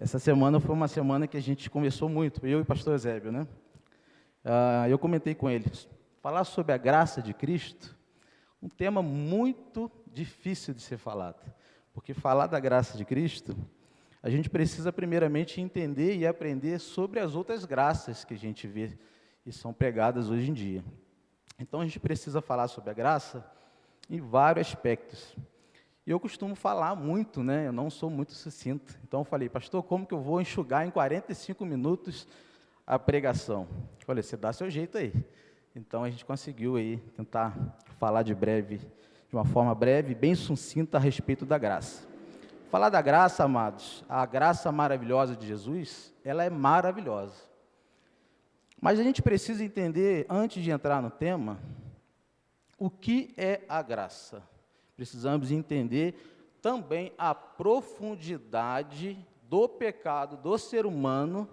Essa semana foi uma semana que a gente conversou muito, eu e o pastor Eusébio, né? Eu comentei com eles, falar sobre a graça de Cristo, um tema muito difícil de ser falado, porque falar da graça de Cristo, a gente precisa primeiramente entender e aprender sobre as outras graças que a gente vê e são pregadas hoje em dia. Então a gente precisa falar sobre a graça em vários aspectos. E eu costumo falar muito, né? Eu não sou muito sucinto. Então eu falei, pastor, como que eu vou enxugar em 45 minutos a pregação? Eu falei, você dá seu jeito aí. Então a gente conseguiu aí tentar falar de uma forma breve, bem sucinta a respeito da graça. Falar da graça, amados, a graça maravilhosa de Jesus, ela é maravilhosa. Mas a gente precisa entender, antes de entrar no tema, o que é a graça. Precisamos entender também a profundidade do pecado do ser humano,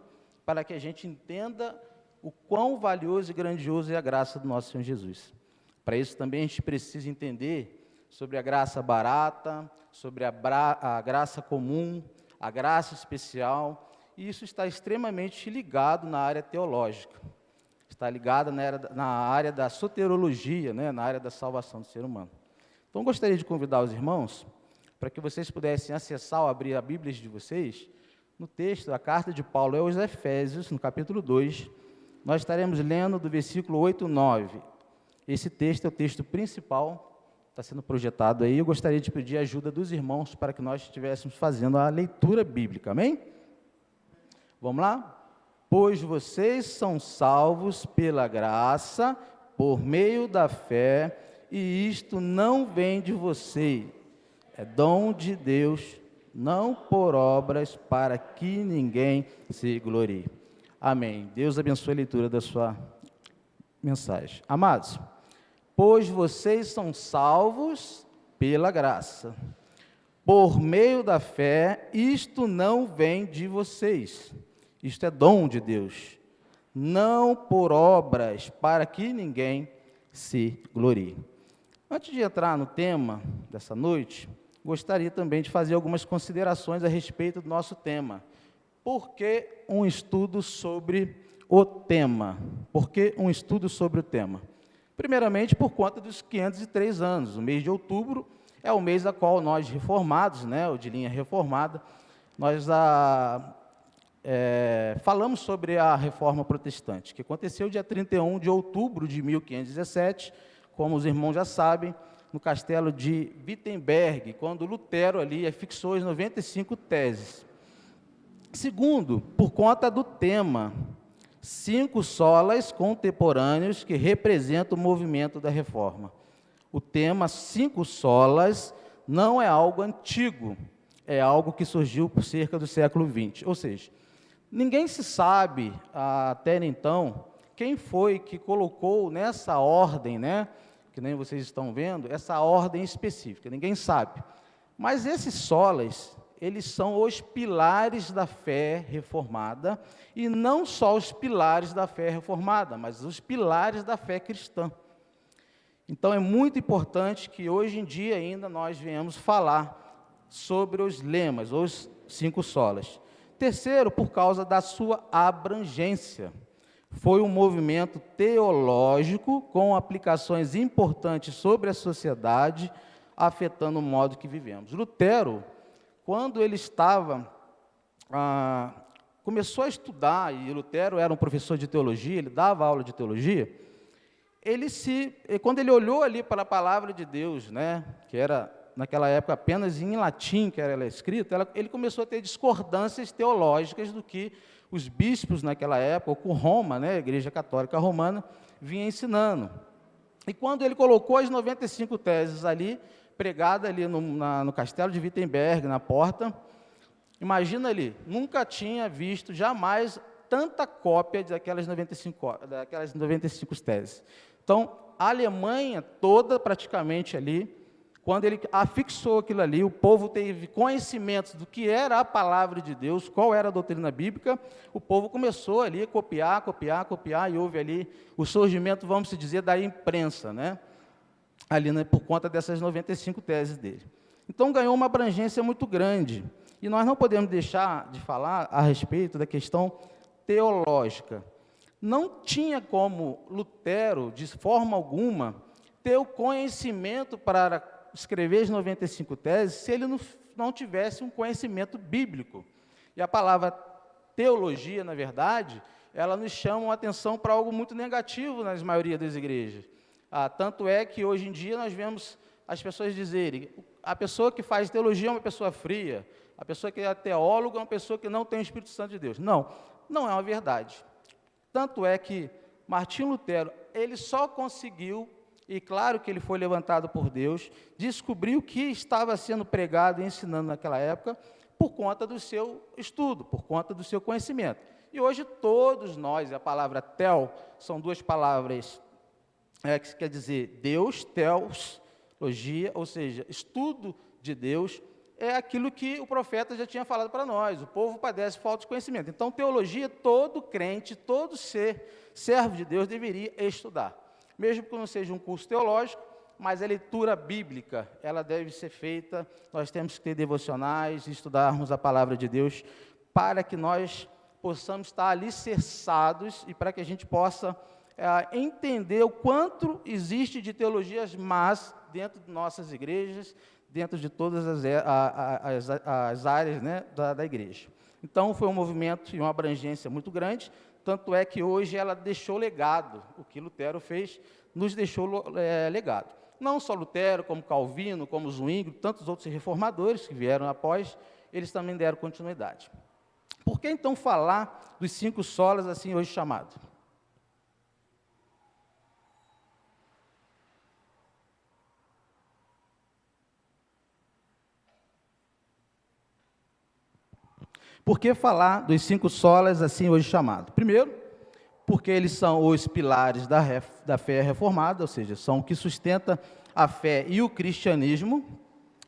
para que a gente entenda o quão valioso e grandioso é a graça do nosso Senhor Jesus. Para isso também a gente precisa entender sobre a graça barata, sobre a graça comum, a graça especial, e isso está extremamente ligado na área teológica, está ligado na área da soteriologia, né, na área da salvação do ser humano. Então, gostaria de convidar os irmãos para que vocês pudessem acessar ou abrir a Bíblia de vocês no texto da carta de Paulo aos Efésios, no capítulo 2. Nós estaremos lendo do versículo 8 e 9. Esse texto é o texto principal, está sendo projetado aí. Eu gostaria de pedir a ajuda dos irmãos para que nós estivéssemos fazendo a leitura bíblica, amém? Vamos lá? Pois vocês são salvos pela graça, por meio da fé, e isto não vem de você, é dom de Deus, não por obras, para que ninguém se glorie. Amém. Deus abençoe a leitura da sua mensagem. Amados, pois vocês são salvos pela graça, por meio da fé, isto não vem de vocês, isto é dom de Deus, não por obras, para que ninguém se glorie. Antes de entrar no tema dessa noite, gostaria também de fazer algumas considerações a respeito do nosso tema. Por que um estudo sobre o tema? Por que um estudo sobre o tema? Primeiramente, por conta dos 503 anos. O mês de outubro é o mês a qual nós reformados, né, o de linha reformada, nós falamos sobre a reforma protestante, que aconteceu dia 31 de outubro de 1517, como os irmãos já sabem, no castelo de Wittenberg, quando Lutero ali fixou as 95 teses. Segundo, por conta do tema, 5 solas contemporâneos que representam o movimento da reforma. O tema 5 solas não é algo antigo, é algo que surgiu por cerca do século XX. Ou seja, ninguém se sabe até então quem foi que colocou nessa ordem, né, que nem vocês estão vendo, essa ordem específica, ninguém sabe. Mas esses solas, eles são os pilares da fé reformada, e não só os pilares da fé reformada, mas os pilares da fé cristã. Então é muito importante que hoje em dia ainda nós venhamos falar sobre os lemas, os 5 solas. Terceiro, por causa da sua abrangência. Foi um movimento teológico com aplicações importantes sobre a sociedade, afetando o modo que vivemos. Lutero, quando ele começou a estudar, e Lutero era um professor de teologia, ele dava aula de teologia, quando ele olhou ali para a palavra de Deus, né, que era naquela época apenas em latim que era escrita, ele começou a ter discordâncias teológicas do que os bispos naquela época, ou com Roma, né, a Igreja Católica Romana, vinha ensinando. E quando ele colocou as 95 teses ali, pregada ali no castelo de Wittenberg, na porta, imagina ali, nunca tinha visto jamais tanta cópia daquelas 95 teses. Então, a Alemanha toda praticamente ali, quando ele afixou aquilo ali, o povo teve conhecimento do que era a palavra de Deus, qual era a doutrina bíblica, o povo começou ali a copiar, e houve ali o surgimento, vamos dizer, da imprensa, né? Ali, né, por conta dessas 95 teses dele. Então, ganhou uma abrangência muito grande. E nós não podemos deixar de falar a respeito da questão teológica. Não tinha como Lutero, de forma alguma, ter o conhecimento para escrever as 95 teses se ele não tivesse um conhecimento bíblico. E a palavra teologia, na verdade, ela nos chama a atenção para algo muito negativo nas maioria das igrejas. Tanto é que hoje em dia nós vemos as pessoas dizerem: a pessoa que faz teologia é uma pessoa fria, a pessoa que é teólogo é uma pessoa que não tem o Espírito Santo de Deus. Não, não é uma verdade. Tanto é que Martinho Lutero, ele só conseguiu, e claro que ele foi levantado por Deus, descobrir o que estava sendo pregado e ensinando naquela época, por conta do seu estudo, por conta do seu conhecimento. E hoje todos nós, a palavra tel, são duas palavras, que quer dizer Deus, teos, logia, ou seja, estudo de Deus, é aquilo que o profeta já tinha falado para nós: o povo padece falta de conhecimento. Então, teologia, todo crente, todo servo de Deus deveria estudar. Mesmo que não seja um curso teológico, mas a leitura bíblica, ela deve ser feita. Nós temos que ter devocionais, estudarmos a palavra de Deus, para que nós possamos estar alicerçados e para que a gente possa entender o quanto existe de teologias más dentro de nossas igrejas, dentro de todas as áreas, né, da igreja. Então, foi um movimento e uma abrangência muito grande, tanto é que hoje ela deixou legado. O que Lutero fez nos deixou legado. Não só Lutero, como Calvino, como Zwingli, tantos outros reformadores que vieram após, eles também deram continuidade. Por que então falar dos 5 solas assim hoje chamado? Por que falar dos 5 solas assim hoje chamado? Primeiro, porque eles são os pilares da fé reformada, ou seja, são o que sustenta a fé e o cristianismo.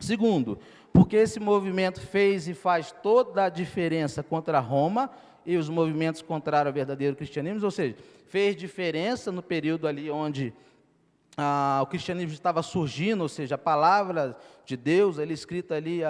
Segundo, porque esse movimento fez e faz toda a diferença contra Roma e os movimentos contrários ao verdadeiro cristianismo, ou seja, fez diferença no período ali onde o cristianismo estava surgindo, ou seja, a palavra de Deus, ele escrita ali,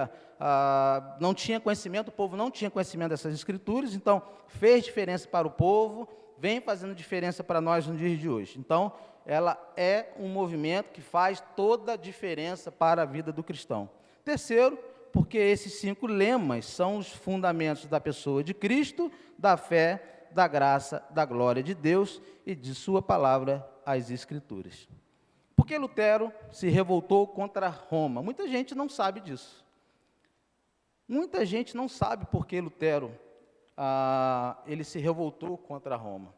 não tinha conhecimento, o povo não tinha conhecimento dessas escrituras, então fez diferença para o povo, vem fazendo diferença para nós no dia de hoje. Então, ela é um movimento que faz toda a diferença para a vida do cristão. Terceiro, porque esses 5 lemas são os fundamentos da pessoa de Cristo, da fé, da graça, da glória de Deus e de sua palavra, as Escrituras. Por que Lutero se revoltou contra Roma? Muita gente não sabe disso. Muita gente não sabe por que Lutero ele se revoltou contra Roma.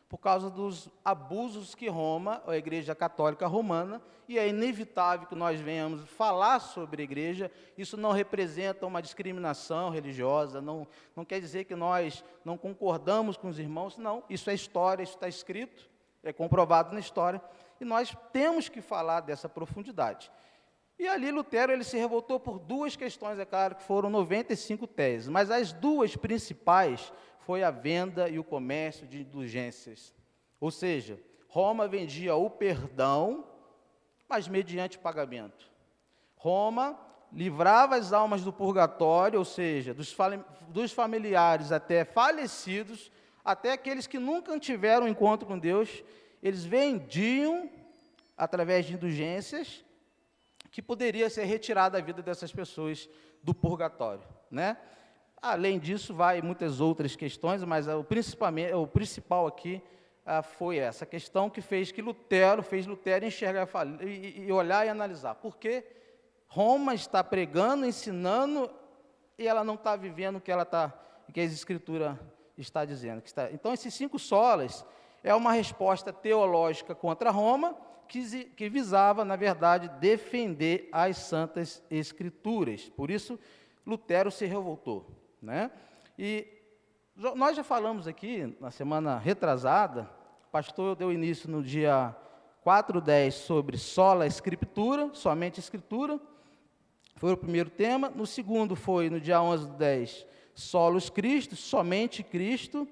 Por causa dos abusos que Roma, a Igreja Católica Romana, e é inevitável que nós venhamos falar sobre a Igreja. Isso não representa uma discriminação religiosa, não quer dizer que nós não concordamos com os irmãos, não. Isso é história, isso está escrito, é comprovado na história, e nós temos que falar dessa profundidade. E ali Lutero ele se revoltou por 2 questões, é claro que foram 95 teses, mas as 2 principais foi a venda e o comércio de indulgências. Ou seja, Roma vendia o perdão, mas mediante pagamento. Roma livrava as almas do purgatório, ou seja, dos familiares até falecidos, até aqueles que nunca tiveram um encontro com Deus, eles vendiam, através de indulgências, que poderia ser retirada a vida dessas pessoas do purgatório, né? Além disso, vai muitas outras questões, mas o principal aqui foi essa questão que fez Lutero enxergar e olhar e analisar. Por que Roma está pregando, ensinando, e ela não está vivendo o que que a Escritura está dizendo? Então, esses 5 solas é uma resposta teológica contra Roma, que visava, na verdade, defender as Santas Escrituras. Por isso, Lutero se revoltou, né? E nós já falamos aqui, na semana retrasada, o pastor deu início no dia 4/10 sobre sola Escritura, somente Escritura, foi o primeiro tema. No segundo foi, no dia 11/10, solos Cristo, somente Cristo.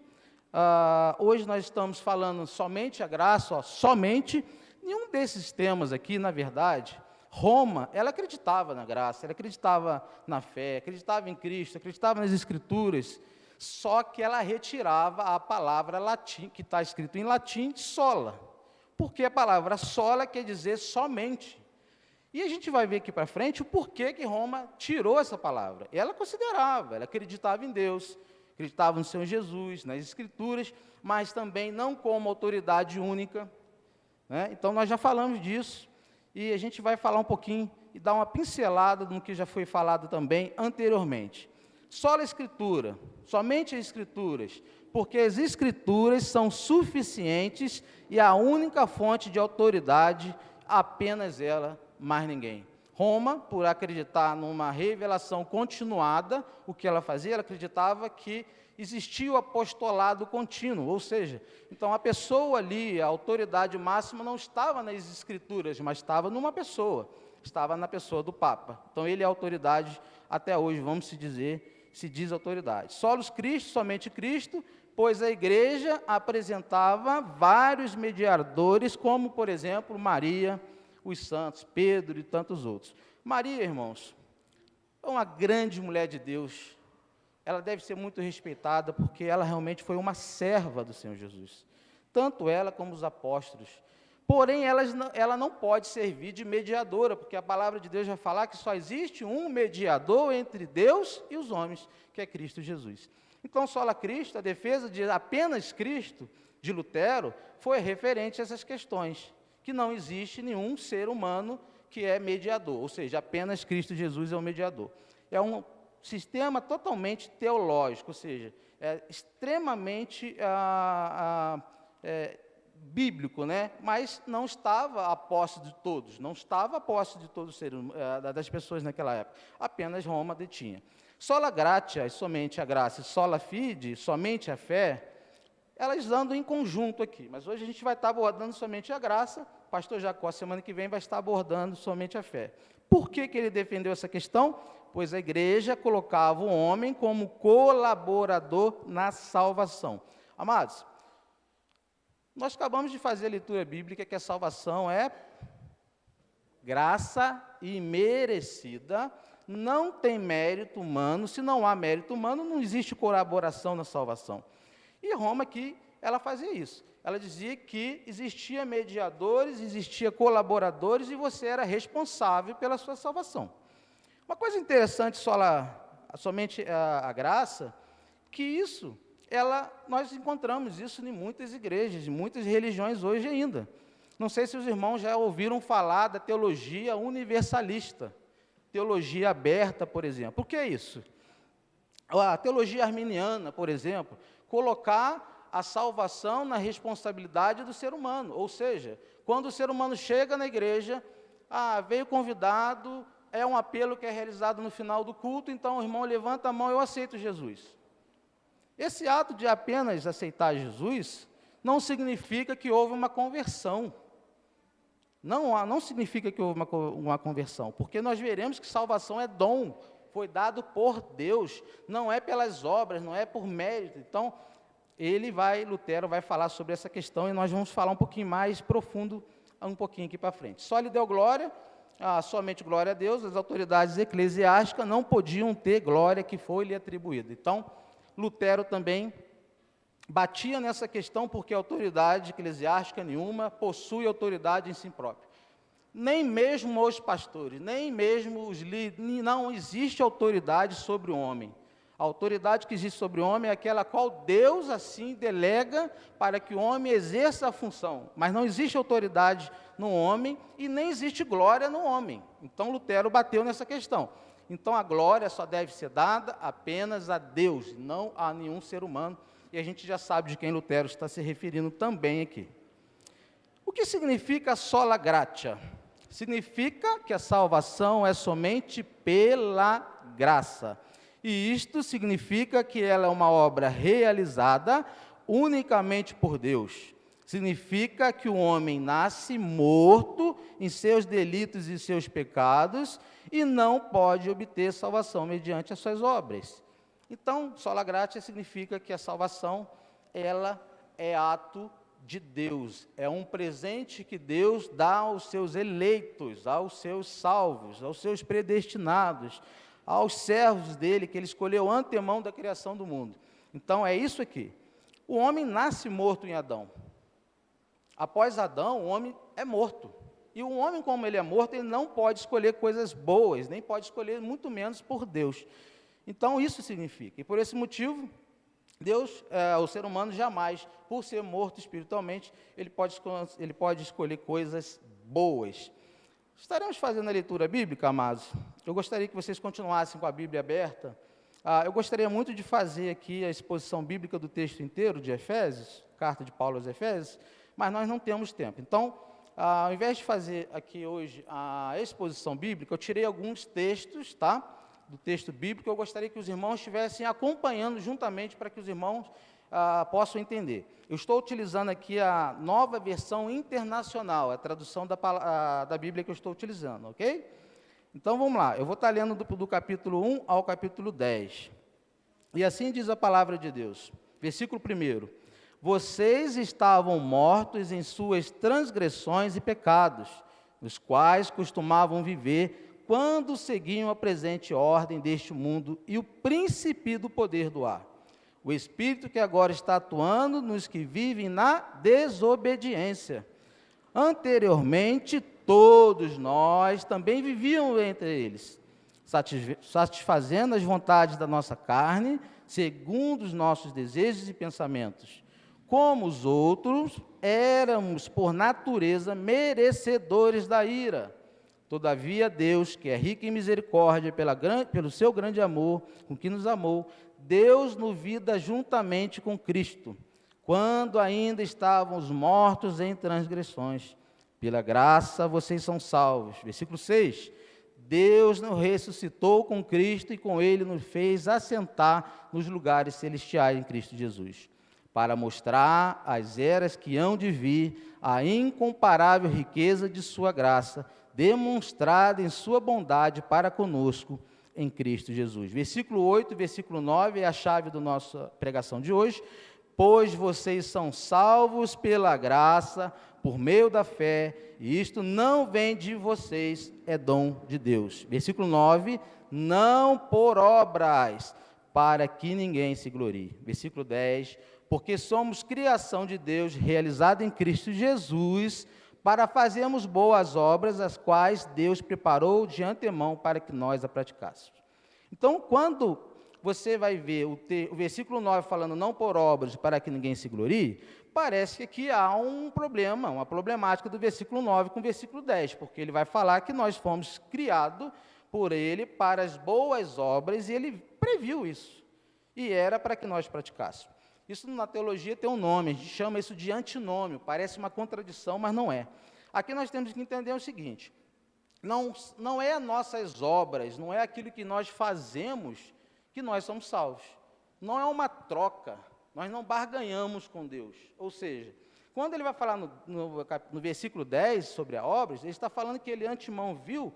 Hoje nós estamos falando somente a graça, somente. Nenhum desses temas aqui, na verdade, Roma, ela acreditava na graça, ela acreditava na fé, acreditava em Cristo, acreditava nas Escrituras, só que ela retirava a palavra latim, que está escrito em latim, sola, porque a palavra sola quer dizer somente. E a gente vai ver aqui para frente o porquê que Roma tirou essa palavra. Ela considerava, ela acreditava em Deus, acreditava no Senhor Jesus, nas Escrituras, mas também não como autoridade única, né? Então, nós já falamos disso, e a gente vai falar um pouquinho e dar uma pincelada no que já foi falado também anteriormente. Só a Escritura, somente as Escrituras, porque as Escrituras são suficientes e a única fonte de autoridade, apenas ela, mais ninguém. Roma, por acreditar numa revelação continuada, o que ela fazia? Ela acreditava que existia o apostolado contínuo, ou seja, então a pessoa ali, a autoridade máxima não estava nas Escrituras, mas estava numa pessoa, estava na pessoa do Papa. Então ele é autoridade até hoje, vamos se dizer, se diz autoridade. Solos Cristo, somente Cristo, pois a igreja apresentava vários mediadores, como por exemplo Maria, os santos, Pedro e tantos outros. Maria, irmãos, é uma grande mulher de Deus. Ela deve ser muito respeitada, porque ela realmente foi uma serva do Senhor Jesus. Tanto ela como os apóstolos. Porém, ela não pode servir de mediadora, porque a palavra de Deus vai falar que só existe um mediador entre Deus e os homens, que é Cristo Jesus. Então, sola Cristo, a defesa de apenas Cristo, de Lutero, foi referente a essas questões, que não existe nenhum ser humano que é mediador, ou seja, apenas Cristo Jesus é o mediador. É um sistema totalmente teológico, ou seja, é extremamente bíblico, né? Mas não estava a posse de todos, não estava a posse de todos os seres, das pessoas naquela época, apenas Roma detinha. Sola gratia, somente a graça, sola fide, somente a fé, elas andam em conjunto aqui, mas hoje a gente vai estar abordando somente a graça, o pastor Jacó, semana que vem, vai estar abordando somente a fé. Por que ele defendeu essa questão? Pois a igreja colocava o homem como colaborador na salvação. Amados, nós acabamos de fazer a leitura bíblica que a salvação é graça imerecida, não tem mérito humano. Se não há mérito humano, não existe colaboração na salvação. E Roma aqui, ela fazia isso. Ela dizia que existia mediadores, existia colaboradores e você era responsável pela sua salvação. Uma coisa interessante, somente a graça, que isso, nós encontramos isso em muitas igrejas, em muitas religiões hoje ainda. Não sei se os irmãos já ouviram falar da teologia universalista, teologia aberta, por exemplo. O que é isso? A teologia arminiana, por exemplo, colocar a salvação na responsabilidade do ser humano, ou seja, quando o ser humano chega na igreja, veio convidado, é um apelo que é realizado no final do culto, então o irmão levanta a mão, eu aceito Jesus. Esse ato de apenas aceitar Jesus, não significa que houve uma conversão, não significa que houve uma conversão, porque nós veremos que salvação é dom, foi dado por Deus, não é pelas obras, não é por mérito. Então, Lutero vai falar sobre essa questão e nós vamos falar um pouquinho mais profundo, um pouquinho aqui para frente. Só lhe deu glória, somente glória a Deus, as autoridades eclesiásticas não podiam ter glória que foi lhe atribuída. Então, Lutero também batia nessa questão, porque a autoridade eclesiástica nenhuma possui autoridade em si própria. Nem mesmo os pastores, nem mesmo os líderes, não existe autoridade sobre o homem. A autoridade que existe sobre o homem é aquela qual Deus assim delega para que o homem exerça a função. Mas não existe autoridade no homem e nem existe glória no homem. Então Lutero bateu nessa questão. Então a glória só deve ser dada apenas a Deus, não a nenhum ser humano. E a gente já sabe de quem Lutero está se referindo também aqui. O que significa sola gratia? Significa que a salvação é somente pela graça. E isto significa que ela é uma obra realizada unicamente por Deus. Significa que o homem nasce morto em seus delitos e seus pecados e não pode obter salvação mediante as suas obras. Então, sola gratia significa que a salvação, ela é ato de Deus, é um presente que Deus dá aos seus eleitos, aos seus salvos, aos seus predestinados, aos servos dele, que ele escolheu antemão da criação do mundo. Então, é isso aqui. O homem nasce morto em Adão. Após Adão, o homem é morto. E o homem, como ele é morto, ele não pode escolher coisas boas, nem pode escolher, muito menos por Deus. Então, isso significa. E por esse motivo, Deus, o ser humano jamais, por ser morto espiritualmente, ele pode escolher coisas boas. Estaremos fazendo a leitura bíblica, amados. Eu gostaria que vocês continuassem com a Bíblia aberta. Eu gostaria muito de fazer aqui a exposição bíblica do texto inteiro de Efésios, carta de Paulo aos Efésios, mas nós não temos tempo. Então, ao invés de fazer aqui hoje a exposição bíblica, eu tirei alguns textos, tá? Do texto bíblico, eu gostaria que os irmãos estivessem acompanhando juntamente para que os irmãos possam entender. Eu estou utilizando aqui a Nova Versão Internacional, a tradução da Bíblia que eu estou utilizando, ok? Então, vamos lá. Eu vou estar lendo do capítulo 1 ao capítulo 10. E assim diz a palavra de Deus. Versículo 1. Vocês estavam mortos em suas transgressões e pecados, nos quais costumavam viver quando seguiam a presente ordem deste mundo e o príncipe do poder do ar, o Espírito que agora está atuando nos que vivem na desobediência. Anteriormente, todos nós também vivíamos entre eles, satisfazendo as vontades da nossa carne, segundo os nossos desejos e pensamentos. Como os outros, éramos, por natureza, merecedores da ira. Todavia, Deus, que é rico em misericórdia, pelo seu grande amor, com que nos amou, Deus-nos vida juntamente com Cristo, quando ainda estávamos mortos em transgressões. Pela graça, vocês são salvos. Versículo 6. Deus nos ressuscitou com Cristo e com Ele nos fez assentar nos lugares celestiais em Cristo Jesus, para mostrar às eras que hão de vir a incomparável riqueza de sua graça, demonstrada em sua bondade para conosco em Cristo Jesus. Versículo 8 e versículo 9 é a chave da nossa pregação de hoje. Pois vocês são salvos pela graça, por meio da fé, e isto não vem de vocês, é dom de Deus. Versículo 9, não por obras, para que ninguém se glorie. Versículo 10, porque somos criação de Deus, realizada em Cristo Jesus, para fazermos boas obras, as quais Deus preparou de antemão para que nós a praticássemos. Então, quando você vai ver o versículo 9 falando não por obras, para que ninguém se glorie, parece que aqui há um problema, uma problemática do versículo 9 com o versículo 10, porque ele vai falar que nós fomos criados por ele para as boas obras, e ele previu isso, e era para que nós praticássemos. Isso na teologia tem um nome, a gente chama isso de antinômio, parece uma contradição, mas não é. Aqui nós temos que entender o seguinte, não é as nossas obras, não é aquilo que nós fazemos que nós somos salvos. Não é uma troca, nós não barganhamos com Deus. Ou seja, quando ele vai falar no versículo 10 sobre as obras, ele está falando que ele antemão viu,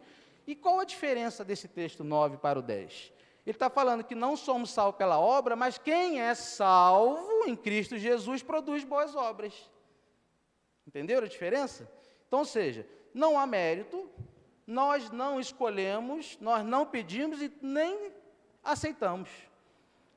e qual a diferença desse texto 9 para o 10? Ele está falando que não somos salvos pela obra, mas quem é salvo em Cristo Jesus produz boas obras. Entenderam a diferença? Então, ou seja, não há mérito, nós não escolhemos, nós não pedimos e nem aceitamos.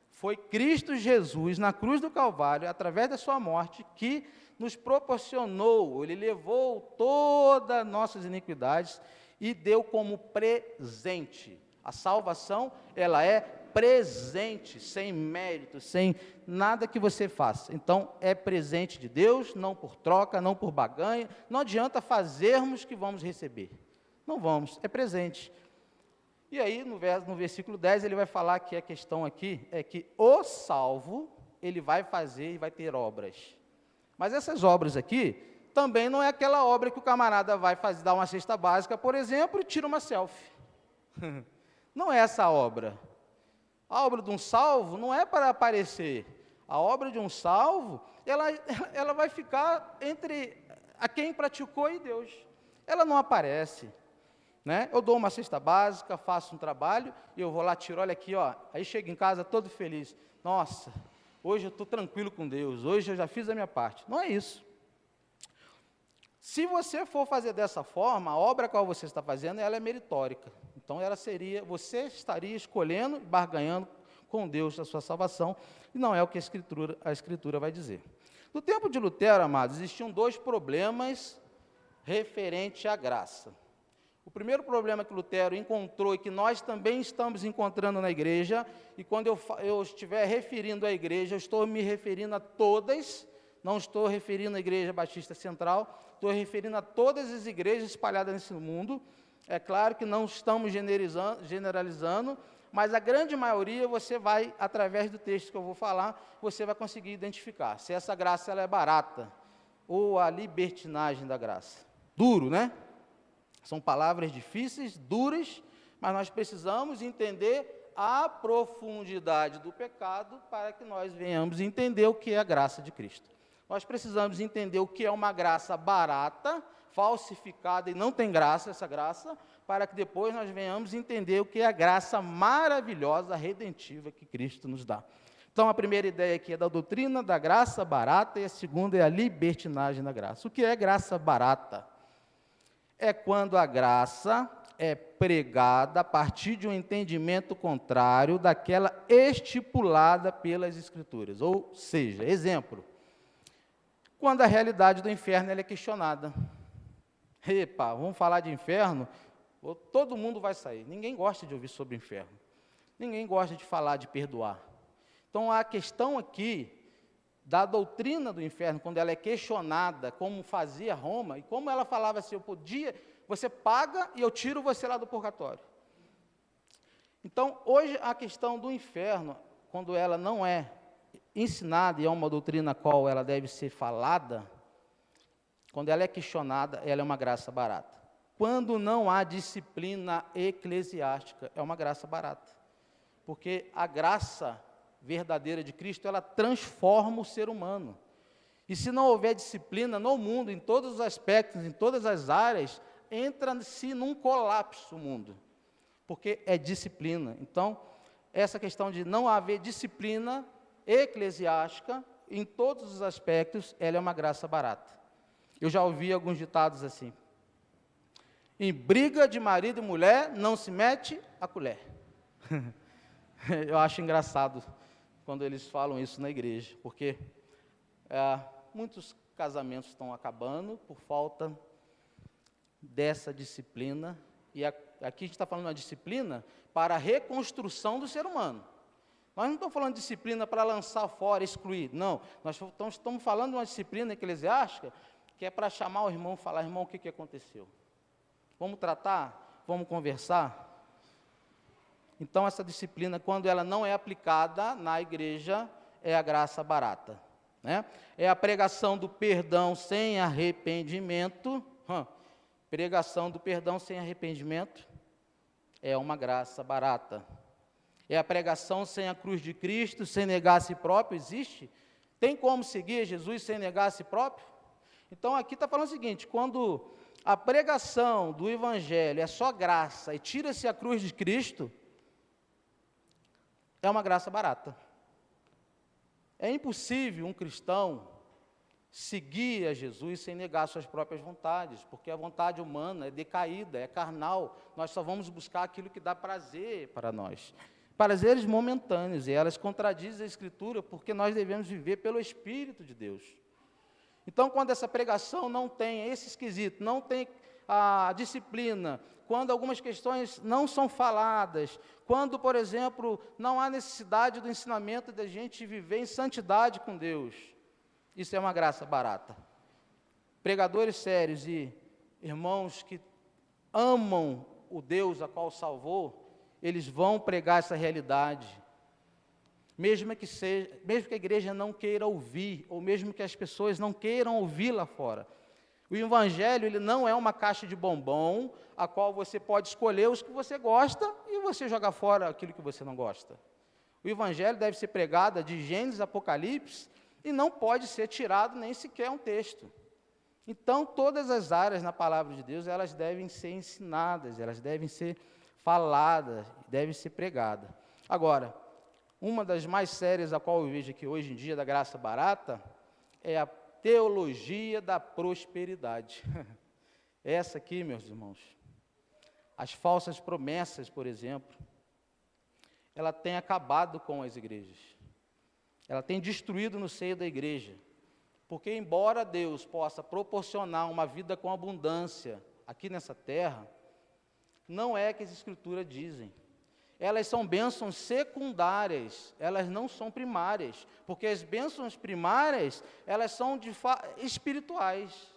Foi Cristo Jesus, na cruz do Calvário, através da sua morte, que nos proporcionou, Ele levou todas as nossas iniquidades e deu como presente. A salvação, ela é presente, sem mérito, sem nada que você faça. Então, é presente de Deus, não por troca, não por baganha. Não adianta fazermos que vamos receber. Não vamos, é presente. E aí, no versículo 10, ele vai falar que a questão aqui é que o salvo, ele vai fazer e vai ter obras. Mas essas obras aqui, também não é aquela obra que o camarada vai fazer, dar uma cesta básica, por exemplo, e tira uma selfie. Não é essa a obra. A obra de um salvo não é para aparecer. A obra de um salvo, ela vai ficar entre a quem praticou e Deus. Ela não aparece. Né? Eu dou uma cesta básica, faço um trabalho, e eu vou lá, tiro, olha aqui, ó. Aí chego em casa todo feliz. Nossa, hoje eu estou tranquilo com Deus, hoje eu já fiz a minha parte. Não é isso. Se você for fazer dessa forma, a obra a qual você está fazendo, ela é meritórica. Então, você estaria escolhendo, barganhando com Deus a sua salvação, e não é o que a Escritura vai dizer. No tempo de Lutero, amados, existiam 2 problemas referentes à graça. O primeiro problema que Lutero encontrou e que nós também estamos encontrando na igreja, e quando eu estiver referindo à igreja, eu estou me referindo a todas, não estou referindo à Igreja Batista Central, estou referindo a todas as igrejas espalhadas nesse mundo. É claro que não estamos generalizando, mas a grande maioria você vai, através do texto que eu vou falar, você vai conseguir identificar se essa graça ela é barata ou a libertinagem da graça. Duro, né? São palavras difíceis, duras, mas nós precisamos entender a profundidade do pecado para que nós venhamos entender o que é a graça de Cristo. Nós precisamos entender o que é uma graça barata, falsificada e não tem graça essa graça, para que depois nós venhamos entender o que é a graça maravilhosa, redentiva que Cristo nos dá. Então, a primeira ideia aqui é da doutrina da graça barata e a segunda é a libertinagem da graça. O que é graça barata? É quando a graça é pregada a partir de um entendimento contrário daquela estipulada pelas Escrituras. Ou seja, exemplo, quando a realidade do inferno ela é questionada. Epa, vamos falar de inferno? Todo mundo vai sair. Ninguém gosta de ouvir sobre o inferno. Ninguém gosta de falar de perdoar. Então, a questão aqui da doutrina do inferno, quando ela é questionada, como fazia Roma, e como ela falava assim, você paga e eu tiro você lá do purgatório. Então, hoje, a questão do inferno, quando ela não é ensinada, e é uma doutrina a qual ela deve ser falada, quando ela é questionada, ela é uma graça barata. Quando não há disciplina eclesiástica, é uma graça barata. Porque a graça verdadeira de Cristo, ela transforma o ser humano. E se não houver disciplina no mundo, em todos os aspectos, em todas as áreas, entra-se num colapso o mundo. Porque é disciplina. Então, essa questão de não haver disciplina eclesiástica, em todos os aspectos, ela é uma graça barata. Eu já ouvi alguns ditados assim: em briga de marido e mulher, não se mete a colher. Eu acho engraçado quando eles falam isso na igreja, porque muitos casamentos estão acabando por falta dessa disciplina, e aqui a gente está falando de uma disciplina para a reconstrução do ser humano. Nós não estamos falando de disciplina para lançar fora, excluir, não. Nós estamos falando de uma disciplina eclesiástica que é para chamar o irmão e falar: irmão, o que aconteceu? Vamos tratar? Vamos conversar? Então, essa disciplina, quando ela não é aplicada na igreja, é a graça barata. Né? É a pregação do perdão sem arrependimento. Pregação do perdão sem arrependimento é uma graça barata. É a pregação sem a cruz de Cristo, sem negar a si próprio. Existe? Tem como seguir Jesus sem negar a si próprio? Então, aqui está falando o seguinte: quando a pregação do Evangelho é só graça e tira-se a cruz de Cristo, é uma graça barata. É impossível um cristão seguir a Jesus sem negar suas próprias vontades, porque a vontade humana é decaída, é carnal. Nós só vamos buscar aquilo que dá prazer para nós. Prazeres momentâneos, e elas contradizem a Escritura, porque nós devemos viver pelo Espírito de Deus. Então, quando essa pregação não tem esse esquisito, não tem a disciplina, quando algumas questões não são faladas, quando, por exemplo, não há necessidade do ensinamento da gente viver em santidade com Deus, isso é uma graça barata. Pregadores sérios e irmãos que amam o Deus a qual salvou, eles vão pregar essa realidade, mesmo que a igreja não queira ouvir, ou mesmo que as pessoas não queiram ouvir lá fora. O Evangelho, ele não é uma caixa de bombom, a qual você pode escolher os que você gosta e você joga fora aquilo que você não gosta. O Evangelho deve ser pregado de Gênesis, Apocalipse, e não pode ser tirado nem sequer um texto. Então, todas as áreas na palavra de Deus, elas devem ser ensinadas, elas devem ser faladas, devem ser pregadas. Agora, uma das mais sérias a qual eu vejo aqui hoje em dia da graça barata é a teologia da prosperidade. Essa aqui, meus irmãos, as falsas promessas, por exemplo, ela tem acabado com as igrejas. Ela tem destruído no seio da igreja. Porque embora Deus possa proporcionar uma vida com abundância aqui nessa terra, não é que as escrituras dizem. Elas são bênçãos secundárias, elas não são primárias, porque as bênçãos primárias, elas são espirituais.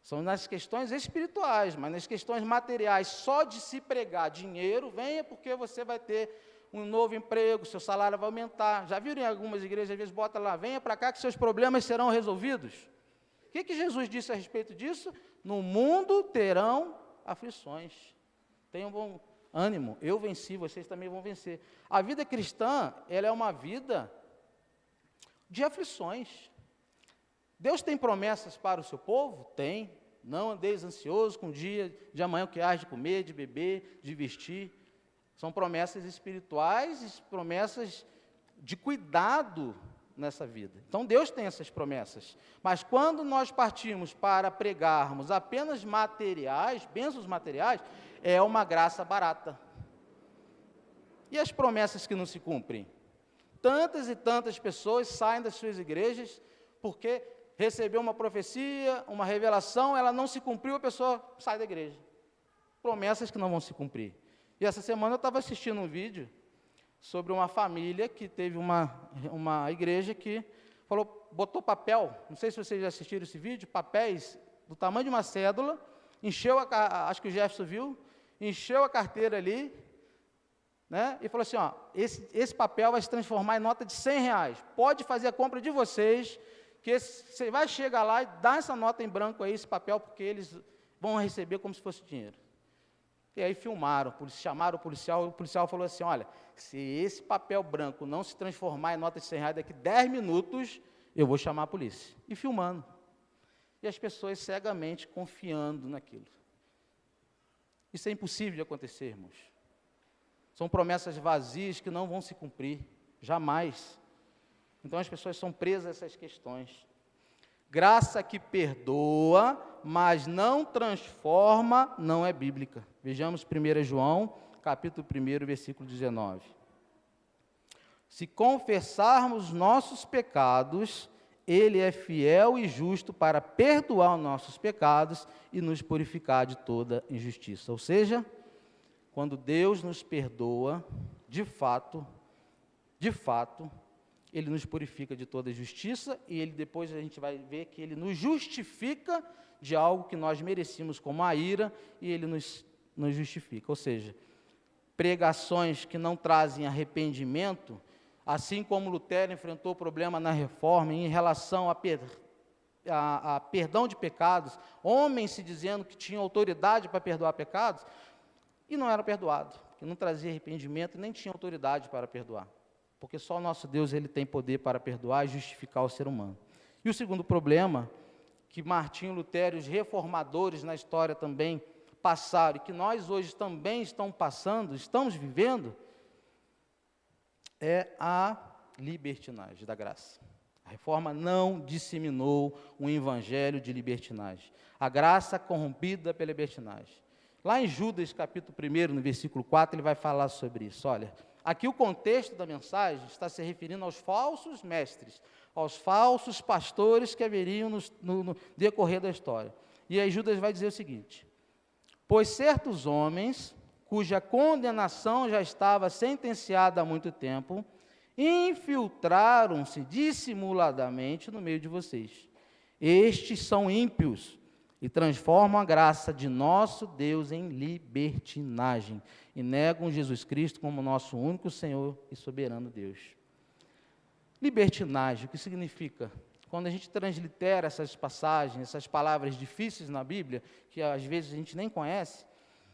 São nas questões espirituais, mas nas questões materiais, só de se pregar dinheiro, venha porque você vai ter um novo emprego, seu salário vai aumentar. Já viram em algumas igrejas, às vezes bota lá, venha para cá que seus problemas serão resolvidos. O que Jesus disse a respeito disso? No mundo terão aflições. Tenham bom ânimo, eu venci, vocês também vão vencer. A vida cristã, ela é uma vida de aflições. Deus tem promessas para o seu povo? Tem. Não andeis ansiosos com o dia de amanhã, o que hás de comer, de beber, de vestir. São promessas espirituais e promessas de cuidado nessa vida. Então, Deus tem essas promessas. Mas quando nós partimos para pregarmos apenas materiais, bênçãos materiais, é uma graça barata. E as promessas que não se cumprem? Tantas e tantas pessoas saem das suas igrejas porque recebeu uma profecia, uma revelação, ela não se cumpriu, a pessoa sai da igreja. Promessas que não vão se cumprir. E essa semana eu estava assistindo um vídeo sobre uma família que teve uma igreja que botou papel, não sei se vocês já assistiram esse vídeo, papéis do tamanho de uma cédula, encheu, acho que o Jefferson viu, encheu a carteira ali, né, e falou assim, ó, esse papel vai se transformar em nota de R$100, pode fazer a compra de vocês, que você vai chegar lá e dar essa nota em branco aí, esse papel, porque eles vão receber como se fosse dinheiro. E aí filmaram, chamaram o policial falou assim, olha, se esse papel branco não se transformar em nota de R$100 daqui 10 minutos, eu vou chamar a polícia. E filmando. E as pessoas cegamente confiando naquilo. Isso é impossível de acontecer, irmãos. São promessas vazias que não vão se cumprir, jamais. Então as pessoas são presas a essas questões. Graça que perdoa, mas não transforma, não é bíblica. Vejamos 1 João, capítulo 1, versículo 19. Se confessarmos nossos pecados, Ele é fiel e justo para perdoar os nossos pecados e nos purificar de toda injustiça. Ou seja, quando Deus nos perdoa, de fato, Ele nos purifica de toda justiça e depois a gente vai ver que Ele nos justifica de algo que nós merecíamos como a ira e Ele nos justifica. Ou seja, pregações que não trazem arrependimento, assim como Lutero enfrentou o problema na Reforma em relação a perdão de pecados, homens se dizendo que tinham autoridade para perdoar pecados, e não eram perdoados, porque não trazia arrependimento e nem tinha autoridade para perdoar. Porque só o nosso Deus ele tem poder para perdoar e justificar o ser humano. E o segundo problema, que Martinho Lutero e os reformadores na história também passaram, e que nós hoje também estamos vivendo, é a libertinagem da graça. A reforma não disseminou um evangelho de libertinagem. A graça corrompida pela libertinagem. Lá em Judas, capítulo 1, no versículo 4, ele vai falar sobre isso. Olha, aqui o contexto da mensagem está se referindo aos falsos mestres, aos falsos pastores que haveriam no decorrer da história. E aí Judas vai dizer o seguinte: pois certos homens, cuja condenação já estava sentenciada há muito tempo, infiltraram-se dissimuladamente no meio de vocês. Estes são ímpios e transformam a graça de nosso Deus em libertinagem e negam Jesus Cristo como nosso único Senhor e soberano Deus. Libertinagem, o que significa? Quando a gente translitera essas passagens, essas palavras difíceis na Bíblia, que às vezes a gente nem conhece,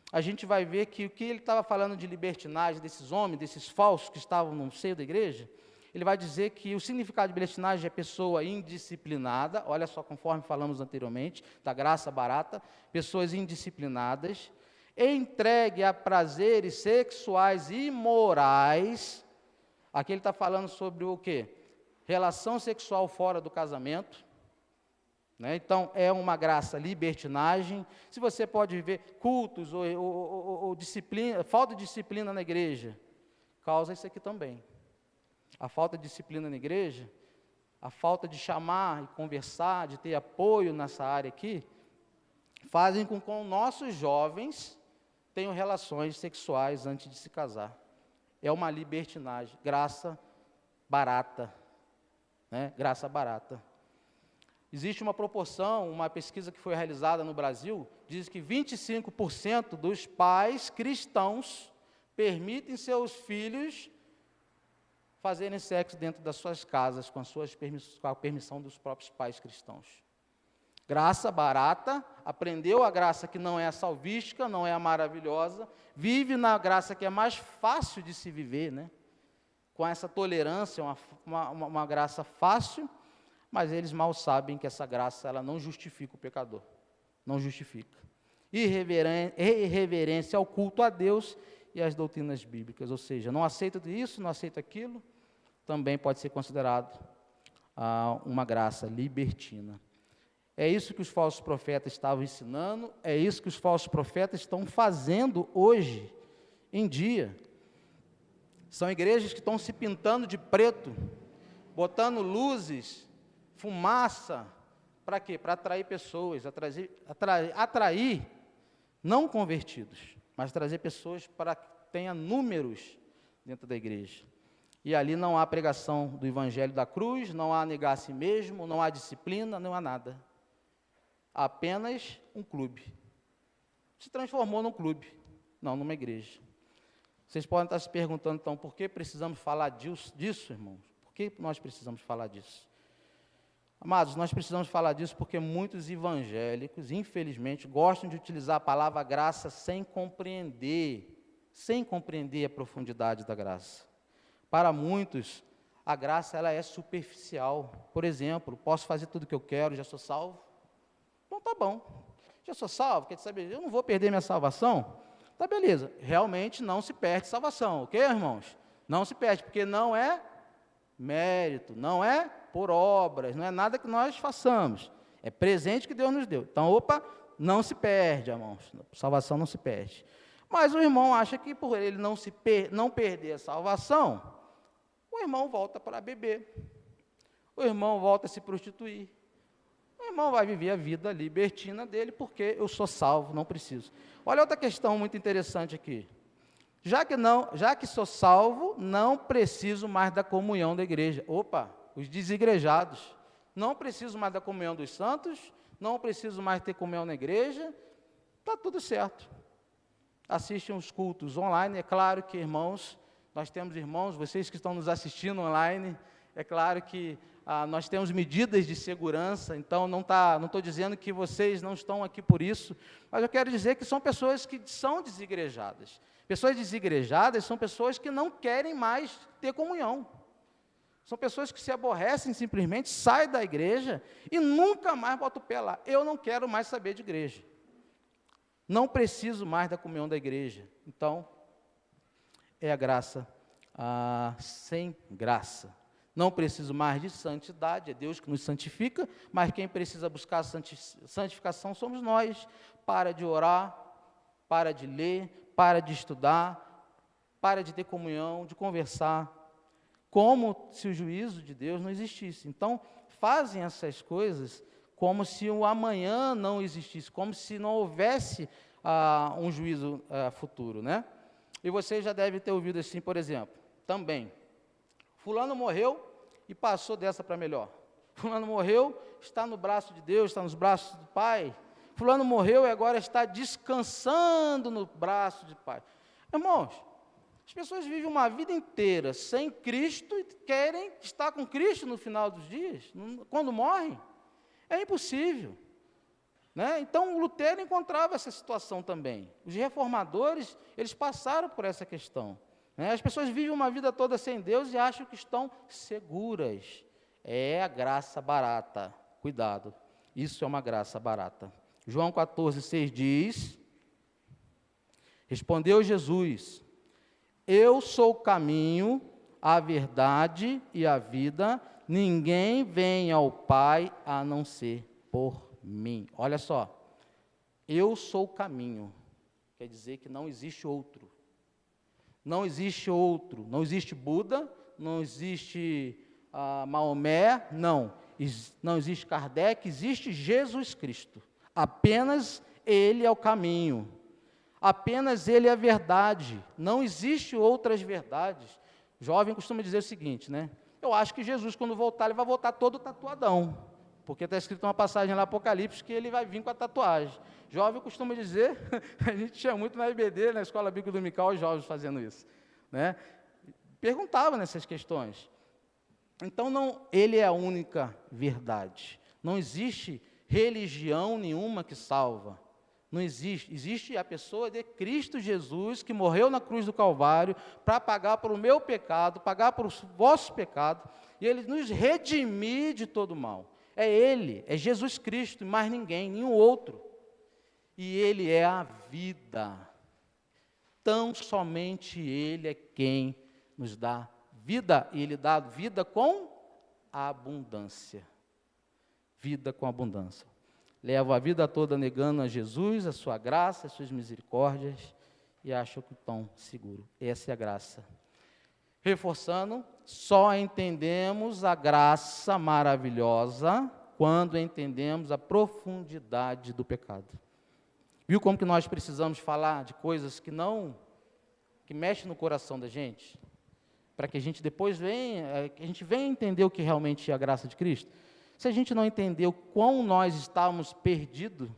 a gente vai ver que o que ele estava falando de libertinagem, desses homens, desses falsos que estavam no seio da igreja, ele vai dizer que o significado de libertinagem é pessoa indisciplinada, olha só, conforme falamos anteriormente, da graça barata, pessoas indisciplinadas, entregue a prazeres sexuais imorais. Aqui ele está falando sobre o quê? Relação sexual fora do casamento, né? Então, é uma graça libertinagem. Se você pode ver cultos ou disciplina, falta de disciplina na igreja, causa isso aqui também. A falta de disciplina na igreja, a falta de chamar e conversar, de ter apoio nessa área aqui, fazem com que nossos jovens tenham relações sexuais antes de se casar. É uma libertinagem, graça barata, né? Graça barata. Existe uma proporção, uma pesquisa que foi realizada no Brasil, diz que 25% dos pais cristãos permitem seus filhos fazerem sexo dentro das suas casas, com a permissão dos próprios pais cristãos. Graça barata, aprendeu a graça que não é a salvífica, não é a maravilhosa, vive na graça que é mais fácil de se viver, né? Com essa tolerância, uma graça fácil, mas eles mal sabem que essa graça ela não justifica o pecador, não justifica. Irreverência ao culto a Deus e às doutrinas bíblicas, ou seja, não aceita isso, não aceita aquilo, também pode ser considerado uma graça libertina. É isso que os falsos profetas estavam ensinando, é isso que os falsos profetas estão fazendo hoje em dia. São igrejas que estão se pintando de preto, botando luzes, fumaça, para quê? Para atrair pessoas, atrair não convertidos, mas trazer pessoas para que tenha números dentro da igreja. E ali não há pregação do evangelho da cruz, não há negar a si mesmo, não há disciplina, não há nada. Apenas um clube. Se transformou num clube, não numa igreja. Vocês podem estar se perguntando, então, por que precisamos falar disso, irmãos? Por que nós precisamos falar disso? Amados, nós precisamos falar disso porque muitos evangélicos, infelizmente, gostam de utilizar a palavra graça sem compreender a profundidade da graça. Para muitos, a graça ela é superficial. Por exemplo, posso fazer tudo o que eu quero, já sou salvo? Então tá bom, já sou salvo, quer saber, eu não vou perder minha salvação? Tá beleza, realmente não se perde salvação, ok, irmãos? Não se perde, porque não é mérito, não é por obras, não é nada que nós façamos, é presente que Deus nos deu. Então, não se perde, irmãos, salvação não se perde. Mas o irmão acha que por ele não perder a salvação, o irmão volta para beber, o irmão volta a se prostituir, o irmão vai viver a vida libertina dele, porque eu sou salvo, não preciso. Olha outra questão muito interessante aqui. Já que sou salvo, não preciso mais da comunhão da igreja. Os desigrejados. Não preciso mais da comunhão dos santos, não preciso mais ter comunhão na igreja, está tudo certo. Assistem os cultos online, é claro que, irmãos, nós temos irmãos, vocês que estão nos assistindo online, é claro que nós temos medidas de segurança, então não estou dizendo que vocês não estão aqui por isso, mas eu quero dizer que são pessoas que são desigrejadas. Pessoas desigrejadas são pessoas que não querem mais ter comunhão. São pessoas que se aborrecem simplesmente, saem da igreja e nunca mais botam o pé lá. Eu não quero mais saber de igreja. Não preciso mais da comunhão da igreja. Então, é a graça sem graça. Não preciso mais de santidade, é Deus que nos santifica, mas quem precisa buscar santificação somos nós. Para de orar, para de ler, para de estudar, para de ter comunhão, de conversar, como se o juízo de Deus não existisse. Então, fazem essas coisas como se o amanhã não existisse, como se não houvesse um juízo futuro, né? E você já deve ter ouvido assim, por exemplo, também, fulano morreu e passou dessa para melhor. Fulano morreu, está no braço de Deus, está nos braços do Pai. Fulano morreu e agora está descansando no braço do Pai. Irmãos, as pessoas vivem uma vida inteira sem Cristo e querem estar com Cristo no final dos dias, quando morrem. É impossível. Né? Então, Lutero encontrava essa situação também. Os reformadores, eles passaram por essa questão. Né? As pessoas vivem uma vida toda sem Deus e acham que estão seguras. É a graça barata. Cuidado, isso é uma graça barata. João 14,6 diz, respondeu Jesus, eu sou o caminho, a verdade e a vida, ninguém vem ao Pai a não ser por mim. Olha só, eu sou o caminho, quer dizer que não existe outro. Não existe outro, não existe Buda, não existe Maomé, não existe Kardec, existe Jesus Cristo. Apenas Ele é o caminho, apenas Ele é a verdade, não existe outras verdades. O jovem costuma dizer o seguinte, né? Eu acho que Jesus, quando voltar, ele vai voltar todo tatuadão, porque está escrito uma passagem lá, Apocalipse, que ele vai vir com a tatuagem. Jovem costuma dizer, a gente tinha muito na IBD, na Escola Bíblica Dominical, os jovens fazendo isso, né? Perguntava nessas questões. Então, ele é a única verdade. Não existe religião nenhuma que salva. Não existe. Existe a pessoa de Cristo Jesus, que morreu na cruz do Calvário para pagar por o meu pecado, pagar por o vosso pecado, e Ele nos redimir de todo mal. É Ele, é Jesus Cristo, e mais ninguém, nenhum outro. E Ele é a vida. Tão somente Ele é quem nos dá vida, e Ele dá vida com abundância. Vida com abundância. Levo a vida toda negando a Jesus, a sua graça, as suas misericórdias, e acho que estão seguro. Essa é a graça. Reforçando, só entendemos a graça maravilhosa quando entendemos a profundidade do pecado. Viu como que nós precisamos falar de coisas que mexem no coração da gente? Para que a gente depois venha entender o que realmente é a graça de Cristo. Se a gente não entender o quão nós estávamos perdidos,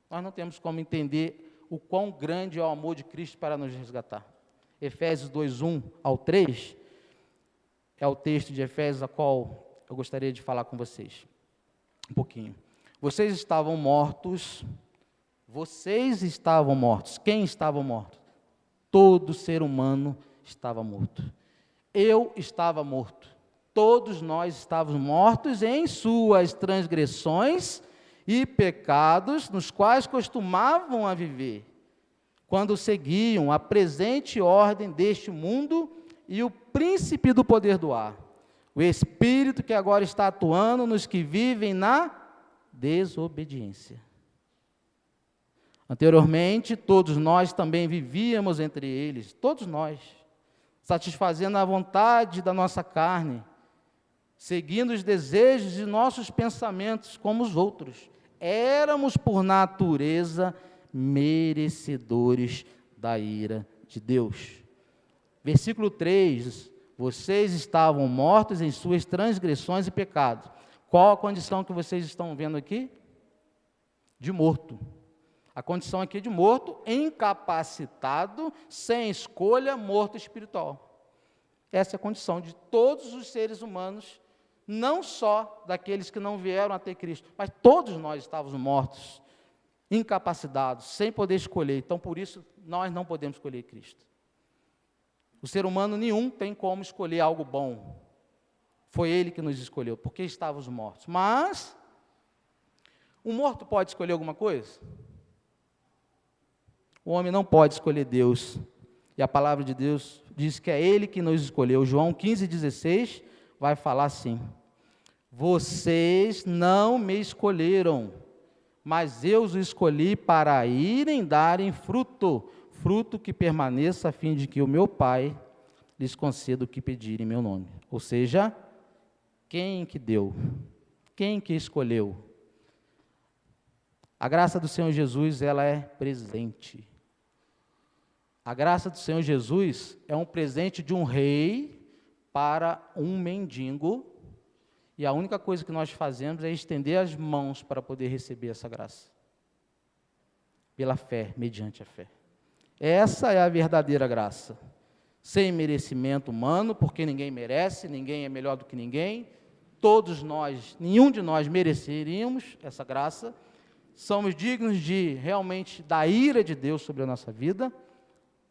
nós não temos como entender o quão grande é o amor de Cristo para nos resgatar. Efésios 2:1 ao 3, é o texto de Efésios a qual eu gostaria de falar com vocês um pouquinho. Vocês estavam mortos. Quem estava morto? Todo ser humano estava morto. Eu estava morto. Todos nós estávamos mortos em suas transgressões e pecados, nos quais costumavam a viver, quando seguiam a presente ordem deste mundo e o príncipe do poder do ar, o espírito que agora está atuando nos que vivem na desobediência. Anteriormente, todos nós também vivíamos entre eles, todos nós, satisfazendo a vontade da nossa carne, seguindo os desejos de nossos pensamentos como os outros. Éramos, por natureza, merecedores da ira de Deus. Versículo 3, vocês estavam mortos em suas transgressões e pecados. Qual a condição que vocês estão vendo aqui? De morto. A condição aqui é de morto, incapacitado, sem escolha, morto espiritual. Essa é a condição de todos os seres humanos, não só daqueles que não vieram a ter Cristo, mas todos nós estávamos mortos, incapacitados, sem poder escolher. Então, por isso, nós não podemos escolher Cristo. O ser humano nenhum tem como escolher algo bom. Foi Ele que nos escolheu, porque estávamos mortos. Mas, o morto pode escolher alguma coisa? O homem não pode escolher Deus. E a palavra de Deus diz que é Ele que nos escolheu. João 15,16 vai falar assim: vocês não me escolheram, mas eu os escolhi para irem darem fruto, fruto que permaneça, a fim de que o meu Pai lhes conceda o que pedirem em meu nome. Ou seja, quem que deu? Quem que escolheu? A graça do Senhor Jesus, ela é presente. A graça do Senhor Jesus é um presente de um rei para um mendigo, e a única coisa que nós fazemos é estender as mãos para poder receber essa graça. Pela fé, mediante a fé. Essa é a verdadeira graça. Sem merecimento humano, porque ninguém merece, ninguém é melhor do que ninguém. Todos nós, nenhum de nós mereceríamos essa graça. Somos dignos de realmente da ira de Deus sobre a nossa vida,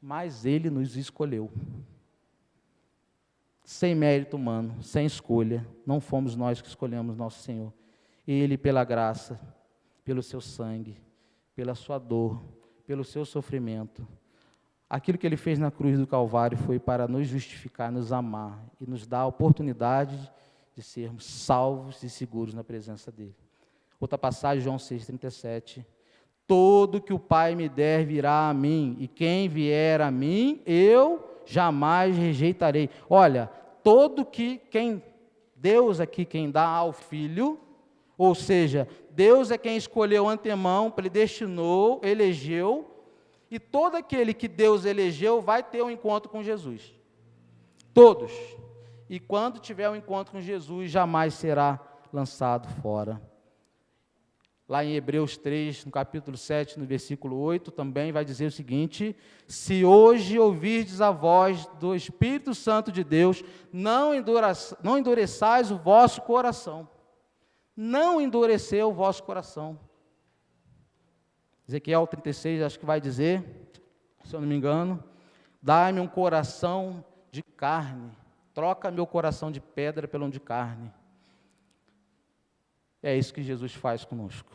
mas Ele nos escolheu. Sem mérito humano, sem escolha, não fomos nós que escolhemos nosso Senhor. Ele, pela graça, pelo seu sangue, pela sua dor, pelo seu sofrimento, aquilo que Ele fez na cruz do Calvário foi para nos justificar, nos amar e nos dar a oportunidade de sermos salvos e seguros na presença dEle. Outra passagem, João 6,37. Todo que o Pai me der virá a mim, e quem vier a mim, eu jamais rejeitarei. Olha, Deus aqui quem dá ao Filho, ou seja, Deus é quem escolheu antemão, predestinou, elegeu, e todo aquele que Deus elegeu vai ter um encontro com Jesus. Todos. E quando tiver um encontro com Jesus, jamais será lançado fora. Lá em Hebreus 3, no capítulo 7, no versículo 8, também vai dizer o seguinte: se hoje ouvirdes a voz do Espírito Santo de Deus, não endureçais o vosso coração. Não endureceu o vosso coração. Ezequiel 36, acho que vai dizer, se eu não me engano, dai-me um coração de carne, troca meu coração de pedra pelo de carne. É isso que Jesus faz conosco.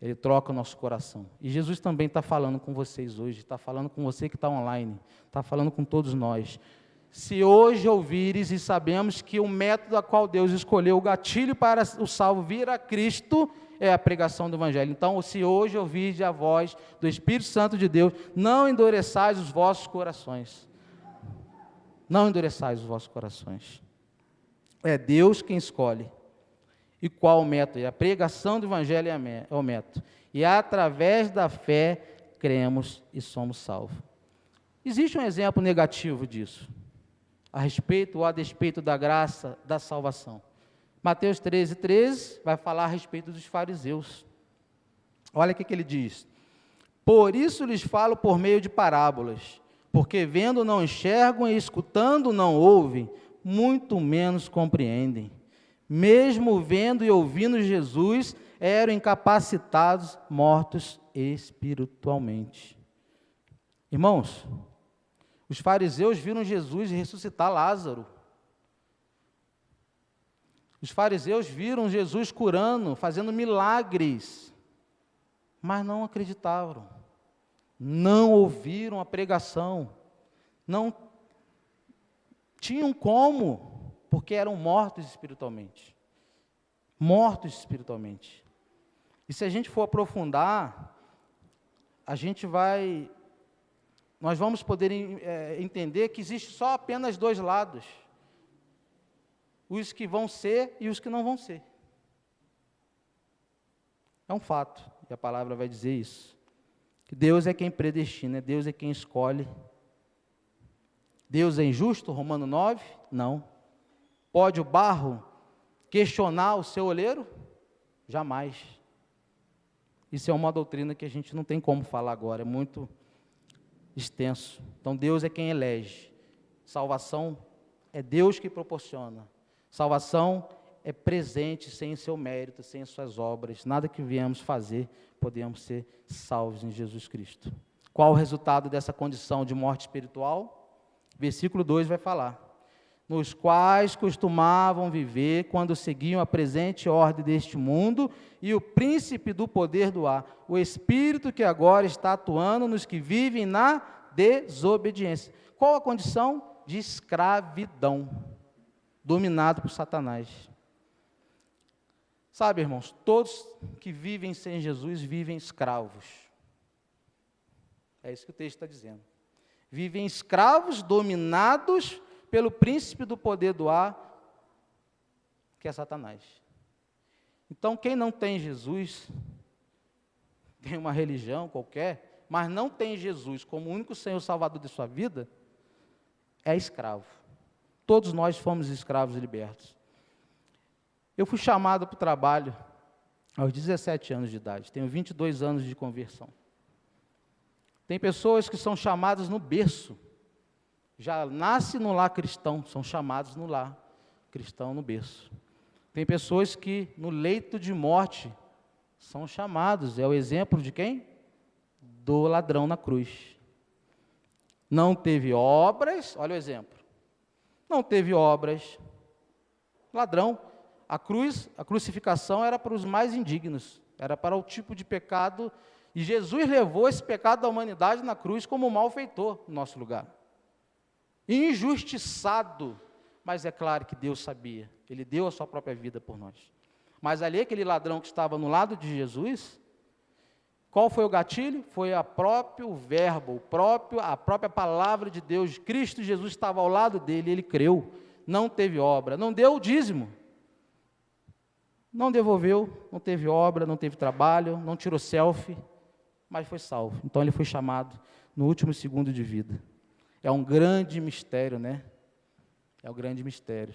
Ele troca o nosso coração. E Jesus também está falando com vocês hoje, está falando com você que está online, está falando com todos nós. Se hoje ouvires, e sabemos que o método a qual Deus escolheu, o gatilho para o salvo vir a Cristo, é a pregação do Evangelho. Então, se hoje ouvirdes a voz do Espírito Santo de Deus, não endureçais os vossos corações. Não endureçais os vossos corações. É Deus quem escolhe. E qual o método? A pregação do Evangelho é o método. E através da fé, cremos e somos salvos. Existe um exemplo negativo disso, a respeito ou a despeito da graça da salvação. Mateus 13 vai falar a respeito dos fariseus. Olha o que ele diz: por isso lhes falo por meio de parábolas, porque vendo não enxergam e escutando não ouvem, muito menos compreendem. Mesmo vendo e ouvindo Jesus, eram incapacitados, mortos espiritualmente. Irmãos, os fariseus viram Jesus ressuscitar Lázaro. Os fariseus viram Jesus curando, fazendo milagres, mas não acreditavam, não ouviram a pregação, não tinham como, porque eram mortos espiritualmente. Mortos espiritualmente. E se a gente for aprofundar, nós vamos poder entender que existe só apenas dois lados: os que vão ser e os que não vão ser. É um fato, e a palavra vai dizer isso. Que Deus é quem predestina, Deus é quem escolhe. Deus é injusto, Romano 9? Não. Pode o barro questionar o seu oleiro? Jamais. Isso é uma doutrina que a gente não tem como falar agora, é muito extenso. Então Deus é quem elege. Salvação é Deus que proporciona. Salvação é presente sem seu mérito, sem suas obras. Nada que viemos fazer, podemos ser salvos em Jesus Cristo. Qual o resultado dessa condição de morte espiritual? Versículo 2 vai falar: nos quais costumavam viver quando seguiam a presente ordem deste mundo e o príncipe do poder do ar, o espírito que agora está atuando nos que vivem na desobediência. Qual a condição? De escravidão, dominado por Satanás. Sabe, irmãos, todos que vivem sem Jesus vivem escravos. É isso que o texto está dizendo. Vivem escravos, dominados pelo príncipe do poder do ar, que é Satanás. Então, quem não tem Jesus, tem uma religião qualquer, mas não tem Jesus como o único Senhor Salvador de sua vida, é escravo. Todos nós fomos escravos e libertos. Eu fui chamado para o trabalho aos 17 anos de idade, tenho 22 anos de conversão. Tem pessoas que são chamadas no berço, já nasce no lar cristão, são chamados no lar cristão, no berço. Tem pessoas que no leito de morte são chamados, é o exemplo de quem? Do ladrão na cruz. Não teve obras, olha o exemplo, não teve obras, ladrão. A crucificação era para os mais indignos, era para o tipo de pecado, e Jesus levou esse pecado da humanidade na cruz como malfeitor no nosso lugar. Injustiçado, mas é claro que Deus sabia, Ele deu a sua própria vida por nós. Mas ali aquele ladrão que estava no lado de Jesus, qual foi o gatilho? Foi o próprio verbo, a própria palavra de Deus. Cristo Jesus estava ao lado dele, ele creu, não teve obra, não deu o dízimo, não devolveu, não teve obra, não teve trabalho, não tirou selfie, mas foi salvo. Então ele foi chamado no último segundo de vida. É um grande mistério, né? É um grande mistério.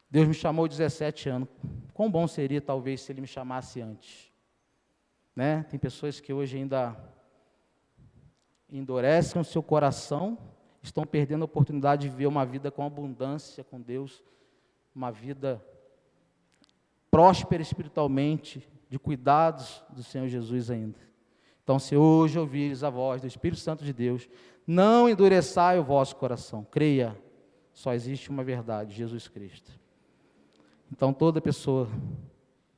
Deus me chamou aos 17 anos. Quão bom seria, talvez, se Ele me chamasse antes. Né? Tem pessoas que hoje ainda endurecem o seu coração, estão perdendo a oportunidade de viver uma vida com abundância com Deus, uma vida próspera espiritualmente, de cuidados do Senhor Jesus ainda. Então, se hoje ouvires a voz do Espírito Santo de Deus, não endureçai o vosso coração, creia, só existe uma verdade, Jesus Cristo. Então, toda pessoa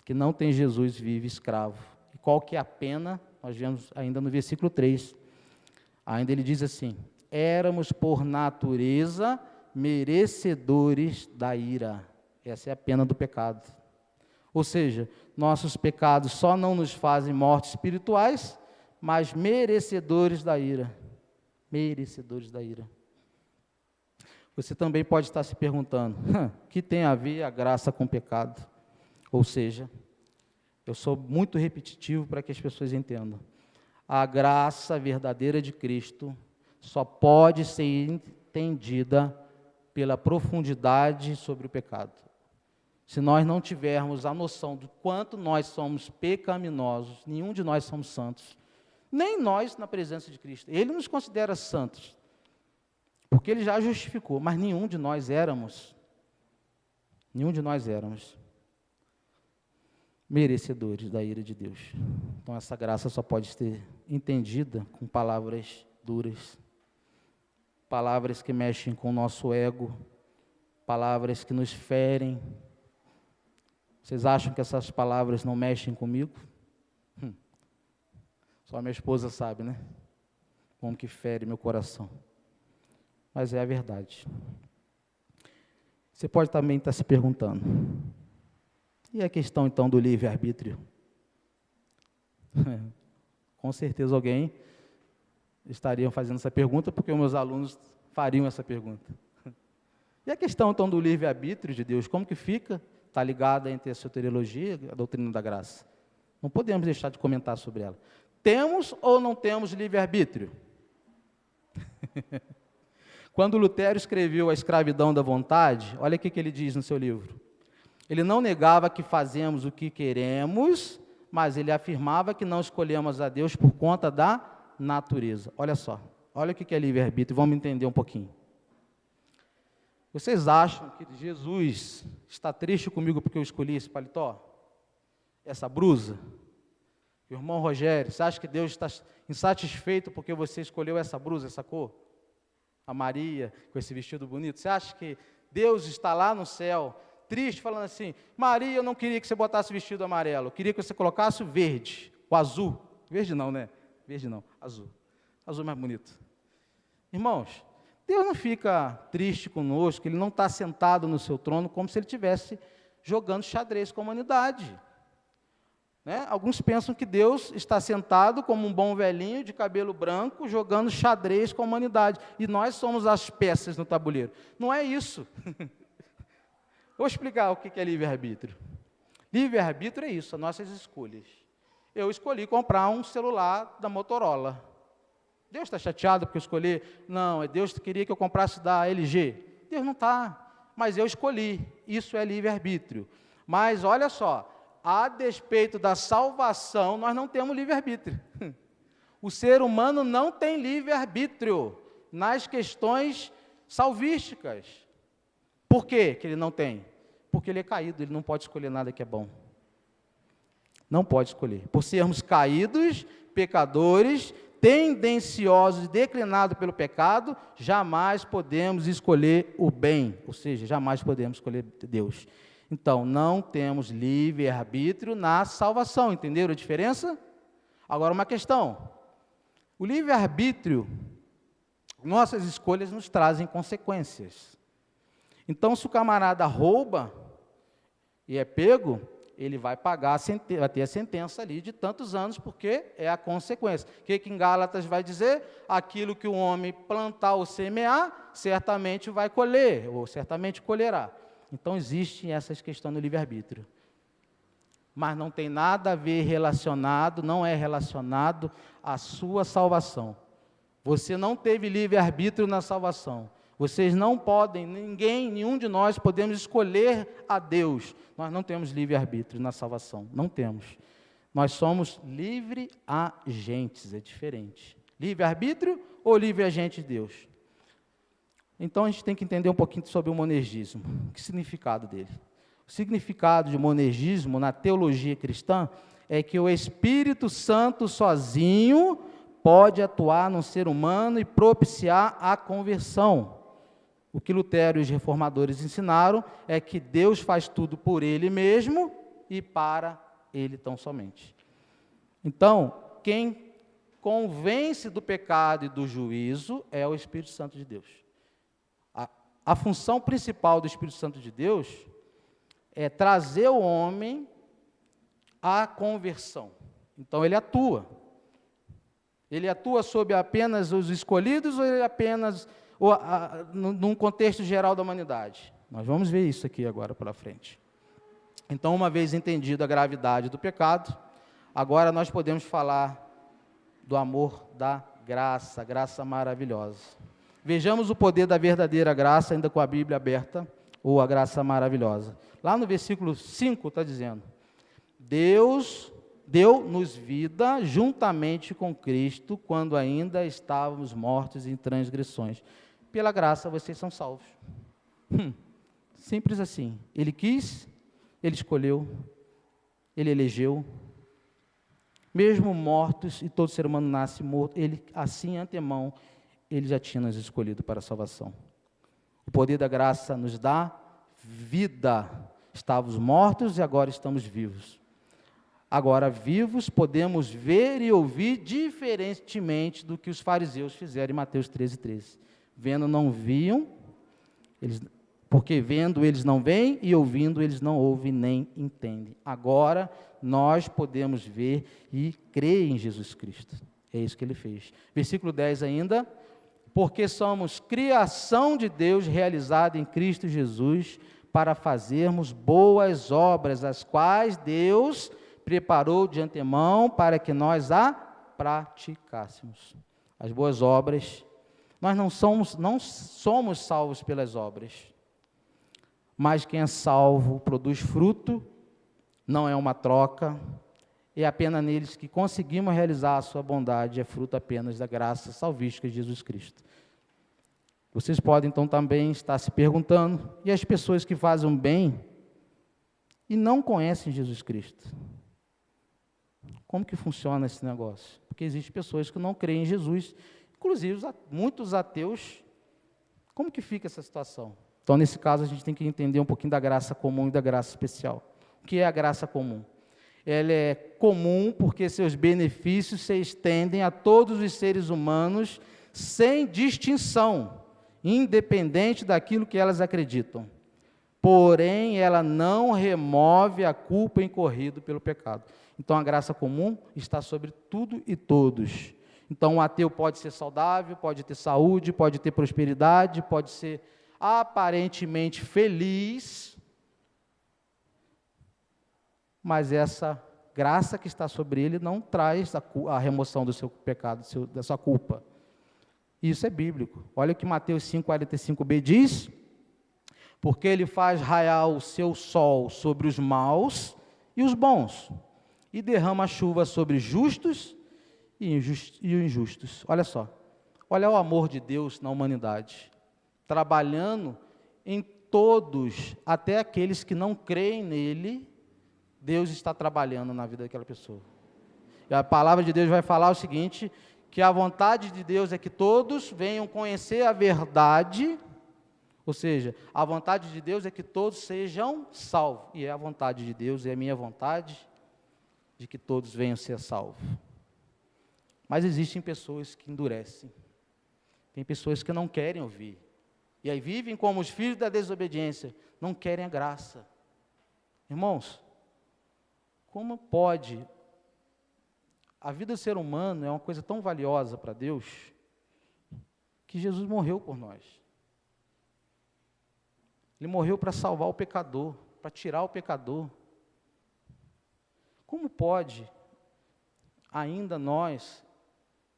que não tem Jesus vive escravo. E qual que é a pena? Nós vemos ainda no versículo 3, ainda ele diz assim, éramos por natureza merecedores da ira. Essa é a pena do pecado. Ou seja, nossos pecados só não nos fazem mortos espirituais, mas merecedores da ira. Merecedores da ira. Você também pode estar se perguntando, o que tem a ver a graça com o pecado? Ou seja, eu sou muito repetitivo para que as pessoas entendam. A graça verdadeira de Cristo só pode ser entendida pela profundidade sobre o pecado. Se nós não tivermos a noção do quanto nós somos pecaminosos, nenhum de nós somos santos, nem nós na presença de Cristo. Ele nos considera santos, porque Ele já justificou, mas nenhum de nós éramos merecedores da ira de Deus. Então essa graça só pode ser entendida com palavras duras, palavras que mexem com o nosso ego, palavras que nos ferem. Vocês acham que essas palavras não mexem comigo? Só minha esposa sabe, né? Como que fere meu coração. Mas é a verdade. Você pode também estar se perguntando, e a questão então do livre-arbítrio? Com certeza alguém estaria fazendo essa pergunta, porque os meus alunos fariam essa pergunta. E a questão então do livre-arbítrio de Deus, como que fica? Está ligada entre a soteriologia e a doutrina da graça. Não podemos deixar de comentar sobre ela. Temos ou não temos livre-arbítrio? Quando Lutero escreveu A Escravidão da Vontade, olha o que ele diz no seu livro. Ele não negava que fazemos o que queremos, mas ele afirmava que não escolhemos a Deus por conta da natureza. Olha só, olha o que é livre-arbítrio, vamos entender um pouquinho. Vocês acham que Jesus está triste comigo porque eu escolhi esse paletó? Essa blusa? Irmão Rogério, você acha que Deus está insatisfeito porque você escolheu essa blusa, essa cor? A Maria, com esse vestido bonito. Você acha que Deus está lá no céu, triste, falando assim, Maria, eu não queria que você botasse vestido amarelo, eu queria que você colocasse o verde, o azul. Verde não, né? Verde não, azul. Azul mais bonito. Irmãos, Deus não fica triste conosco, Ele não está sentado no seu trono como se Ele estivesse jogando xadrez com a humanidade. Né? Alguns pensam que Deus está sentado como um bom velhinho de cabelo branco, jogando xadrez com a humanidade, e nós somos as peças no tabuleiro. Não é isso. Vou explicar o que é livre-arbítrio. Livre-arbítrio é isso, as nossas escolhas. Eu escolhi comprar um celular da Motorola. Deus está chateado porque eu escolhi? Não, Deus queria que eu comprasse da LG. Deus não está, mas eu escolhi. Isso é livre-arbítrio. Mas olha só, a despeito da salvação, nós não temos livre-arbítrio. O ser humano não tem livre-arbítrio nas questões salvísticas. Por quê que ele não tem? Porque ele é caído, ele não pode escolher nada que é bom. Não pode escolher. Por sermos caídos, pecadores, tendenciosos e declinados pelo pecado, jamais podemos escolher o bem, ou seja, jamais podemos escolher Deus. Então, não temos livre-arbítrio na salvação, entenderam a diferença? Agora, uma questão. O livre-arbítrio, nossas escolhas nos trazem consequências. Então, se o camarada rouba, e é pego, ele vai pagar, vai ter a sentença ali de tantos anos, porque é a consequência. O que em Gálatas vai dizer? Aquilo que o homem plantar ou semear, certamente vai colher, ou certamente colherá. Então, existe essas questões do livre-arbítrio. Mas não tem nada a ver relacionado, não é relacionado à sua salvação. Você não teve livre-arbítrio na salvação. Vocês não podem, nenhum de nós podemos escolher a Deus. Nós não temos livre-arbítrio na salvação, não temos. Nós somos livre-agentes, é diferente. Livre-arbítrio ou livre-agente de Deus? Então a gente tem que entender um pouquinho sobre o monergismo. Que significado dele? O significado de monergismo na teologia cristã é que o Espírito Santo sozinho pode atuar no ser humano e propiciar a conversão. O que Lutero e os reformadores ensinaram é que Deus faz tudo por Ele mesmo e para Ele tão somente. Então, quem convence do pecado e do juízo é o Espírito Santo de Deus. A função principal do Espírito Santo de Deus é trazer o homem à conversão. Então, ele atua. Ele atua sobre apenas os escolhidos ou ele apenas num contexto geral da humanidade? Nós vamos ver isso aqui agora pela frente. Então, uma vez entendido a gravidade do pecado, agora nós podemos falar do amor da graça, graça maravilhosa. Vejamos o poder da verdadeira graça, ainda com a Bíblia aberta, ou a graça maravilhosa. Lá no versículo 5 está dizendo: Deus deu-nos vida juntamente com Cristo, quando ainda estávamos mortos em transgressões. Pela graça vocês são salvos. Simples assim. Ele quis, Ele escolheu, Ele elegeu. Mesmo mortos, e todo ser humano nasce morto, Ele, assim, antemão, Ele já tinha nos escolhido para a salvação. O poder da graça nos dá vida. Estávamos mortos e agora estamos vivos. Agora, vivos, podemos ver e ouvir diferentemente do que os fariseus fizeram em Mateus 13:13. Vendo, não viam, porque vendo eles não veem, e ouvindo eles não ouvem nem entendem. Agora, nós podemos ver e crer em Jesus Cristo. É isso que ele fez. Versículo 10 ainda: porque somos criação de Deus realizada em Cristo Jesus, para fazermos boas obras, as quais Deus preparou de antemão para que nós a praticássemos. As boas obras, nós não somos salvos pelas obras, mas quem é salvo produz fruto, não é uma troca, é apenas neles que conseguimos realizar a sua bondade, é fruto apenas da graça salvífica de Jesus Cristo. Vocês podem então também estar se perguntando, e as pessoas que fazem bem e não conhecem Jesus Cristo? Como que funciona esse negócio? Porque existem pessoas que não creem em Jesus, inclusive muitos ateus. Como que fica essa situação? Então, nesse caso, a gente tem que entender um pouquinho da graça comum e da graça especial. O que é a graça comum? Ela é comum porque seus benefícios se estendem a todos os seres humanos, sem distinção, independente daquilo que elas acreditam. Porém, ela não remove a culpa incorrida pelo pecado. Então, a graça comum está sobre tudo e todos. Então, um ateu pode ser saudável, pode ter saúde, pode ter prosperidade, pode ser aparentemente feliz, mas essa graça que está sobre ele não traz a remoção do seu pecado, da sua culpa. Isso é bíblico. Olha o que Mateus 5,45b diz: porque ele faz raiar o seu sol sobre os maus e os bons, e derrama a chuva sobre justos e injustos. Olha só, olha o amor de Deus na humanidade, trabalhando em todos, até aqueles que não creem nele. Deus está trabalhando na vida daquela pessoa. E a palavra de Deus vai falar o seguinte, que a vontade de Deus é que todos venham conhecer a verdade, ou seja, a vontade de Deus é que todos sejam salvos, e é a vontade de Deus, é a minha vontade, de que todos venham ser salvos. Mas existem pessoas que endurecem, tem pessoas que não querem ouvir, e aí vivem como os filhos da desobediência, não querem a graça. Irmãos, como pode? A vida do ser humano é uma coisa tão valiosa para Deus, que Jesus morreu por nós. Ele morreu para salvar o pecador, para tirar o pecador. Como pode ainda nós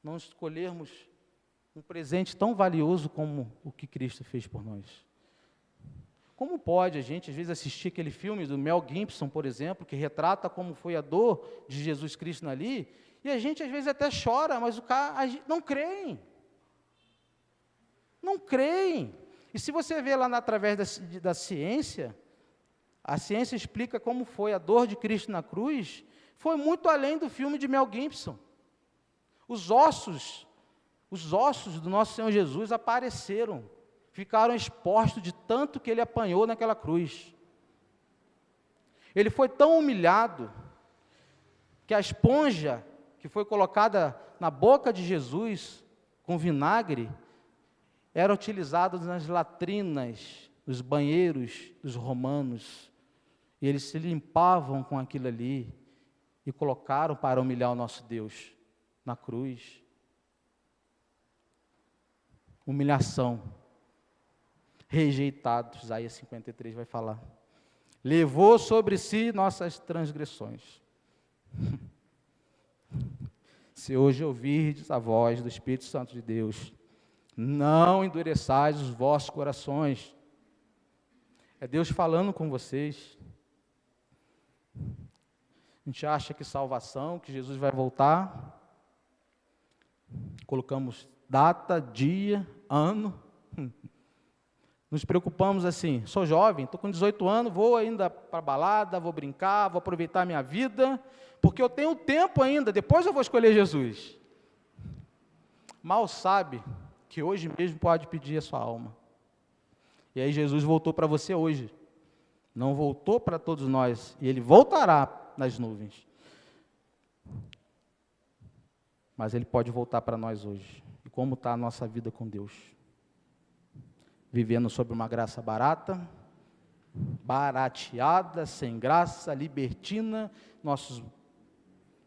não escolhermos um presente tão valioso como o que Cristo fez por nós? Como pode a gente, às vezes, assistir aquele filme do Mel Gibson, por exemplo, que retrata como foi a dor de Jesus Cristo ali, e a gente, às vezes, até chora, mas o cara não creem. Não creem. E se você vê lá através da ciência, a ciência explica como foi a dor de Cristo na cruz, foi muito além do filme de Mel Gibson. Os ossos do nosso Senhor Jesus apareceram, ficaram expostos de tanto que ele apanhou naquela cruz. Ele foi tão humilhado, que a esponja que foi colocada na boca de Jesus, com vinagre, era utilizada nas latrinas, nos banheiros dos romanos, e eles se limpavam com aquilo ali, e colocaram para humilhar o nosso Deus na cruz. Humilhação, rejeitado, Isaías 53 vai falar. Levou sobre si nossas transgressões. Se hoje ouvirdes a voz do Espírito Santo de Deus, não endureçais os vossos corações. É Deus falando com vocês. A gente acha que salvação, que Jesus vai voltar. Colocamos data, dia, ano. Nos preocupamos assim, sou jovem, estou com 18 anos, vou ainda para a balada, vou brincar, vou aproveitar a minha vida, porque eu tenho tempo ainda, depois eu vou escolher Jesus. Mal sabe que hoje mesmo pode pedir a sua alma. E aí Jesus voltou para você hoje, não voltou para todos nós, e Ele voltará nas nuvens. Mas Ele pode voltar para nós hoje. E como está a nossa vida com Deus? Vivendo sob uma graça barata, barateada, sem graça, libertina,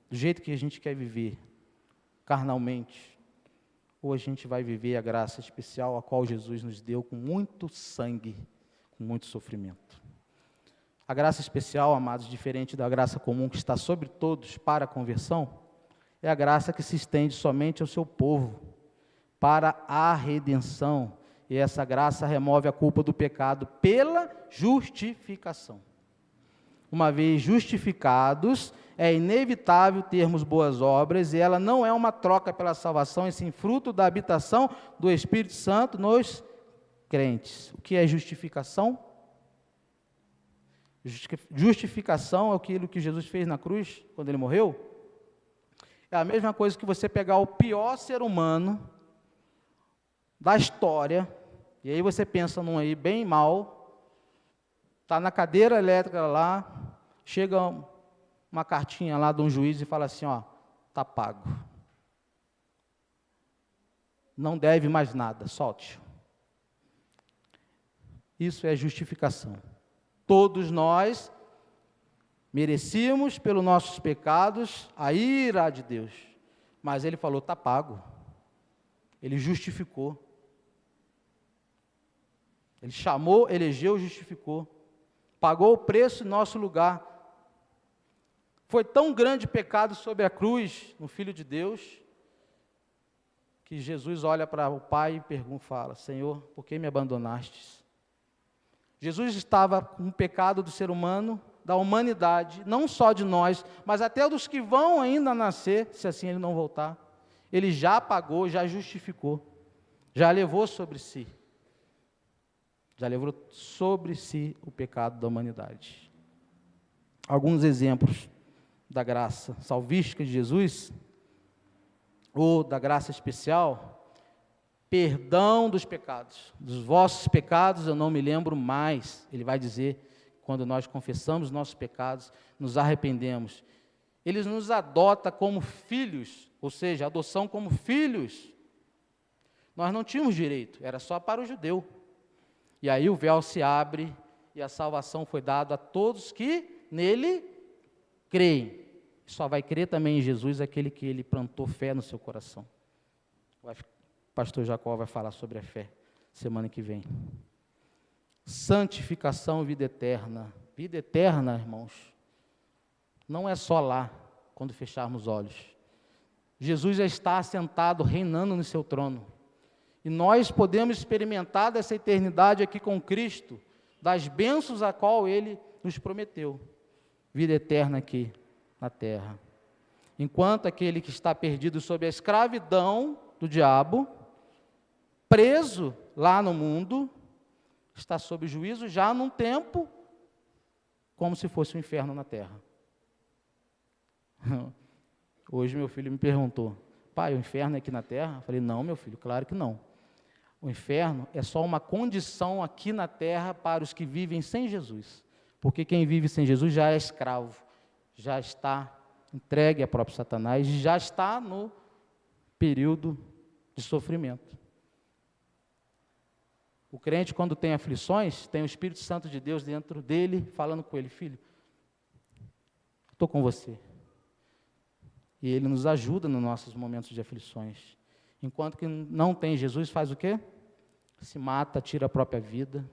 do jeito que a gente quer viver, carnalmente, ou a gente vai viver a graça especial a qual Jesus nos deu com muito sangue, com muito sofrimento. A graça especial, amados, diferente da graça comum que está sobre todos para a conversão, é a graça que se estende somente ao seu povo, para a redenção. E essa graça remove a culpa do pecado pela justificação. Uma vez justificados, é inevitável termos boas obras, e ela não é uma troca pela salvação, e sim fruto da habitação do Espírito Santo nos crentes. O que é justificação? Justificação é aquilo que Jesus fez na cruz, quando Ele morreu. É a mesma coisa que você pegar o pior ser humano da história, e aí você pensa num aí bem mal, está na cadeira elétrica lá, chega uma cartinha lá de um juiz e fala assim, ó, está pago. Não deve mais nada, solte. Isso é justificação. Todos nós merecíamos, pelos nossos pecados, a ira de Deus. Mas Ele falou, está pago. Ele justificou. Ele chamou, elegeu, justificou. Pagou o preço em nosso lugar. Foi tão grande o pecado sobre a cruz, no Filho de Deus, que Jesus olha para o Pai e fala, Senhor, por que me abandonastes? Jesus estava com o pecado do ser humano, da humanidade, não só de nós, mas até dos que vão ainda nascer, se assim Ele não voltar. Ele já pagou, já justificou, já levou sobre si. Já levou sobre si o pecado da humanidade. Alguns exemplos da graça salvífica de Jesus, ou da graça especial, perdão dos pecados. Dos vossos pecados eu não me lembro mais. Ele vai dizer, quando nós confessamos nossos pecados, nos arrependemos. Ele nos adota como filhos, ou seja, adoção como filhos. Nós não tínhamos direito, era só para o judeu. E aí o véu se abre e a salvação foi dada a todos que nele creem. Só vai crer também em Jesus aquele que ele plantou fé no seu coração. O pastor Jacó vai falar sobre a fé semana que vem. Santificação e vida eterna. Vida eterna, irmãos, não é só lá, quando fecharmos os olhos. Jesus já está assentado, reinando no seu trono. E nós podemos experimentar dessa eternidade aqui com Cristo, das bênçãos a qual Ele nos prometeu. Vida eterna aqui na terra. Enquanto aquele que está perdido sob a escravidão do diabo, preso lá no mundo, está sob juízo já num tempo, como se fosse um inferno na terra. Hoje meu filho me perguntou, pai, o inferno é aqui na terra? Eu falei, não, meu filho, claro que não. O inferno é só uma condição aqui na terra para os que vivem sem Jesus. Porque quem vive sem Jesus já é escravo, já está entregue ao próprio Satanás, já está no período de sofrimento. O crente, quando tem aflições, tem o Espírito Santo de Deus dentro dele, falando com ele, filho, estou com você. E ele nos ajuda nos nossos momentos de aflições. Enquanto que não tem Jesus, faz o quê? Se mata, tira a própria vida.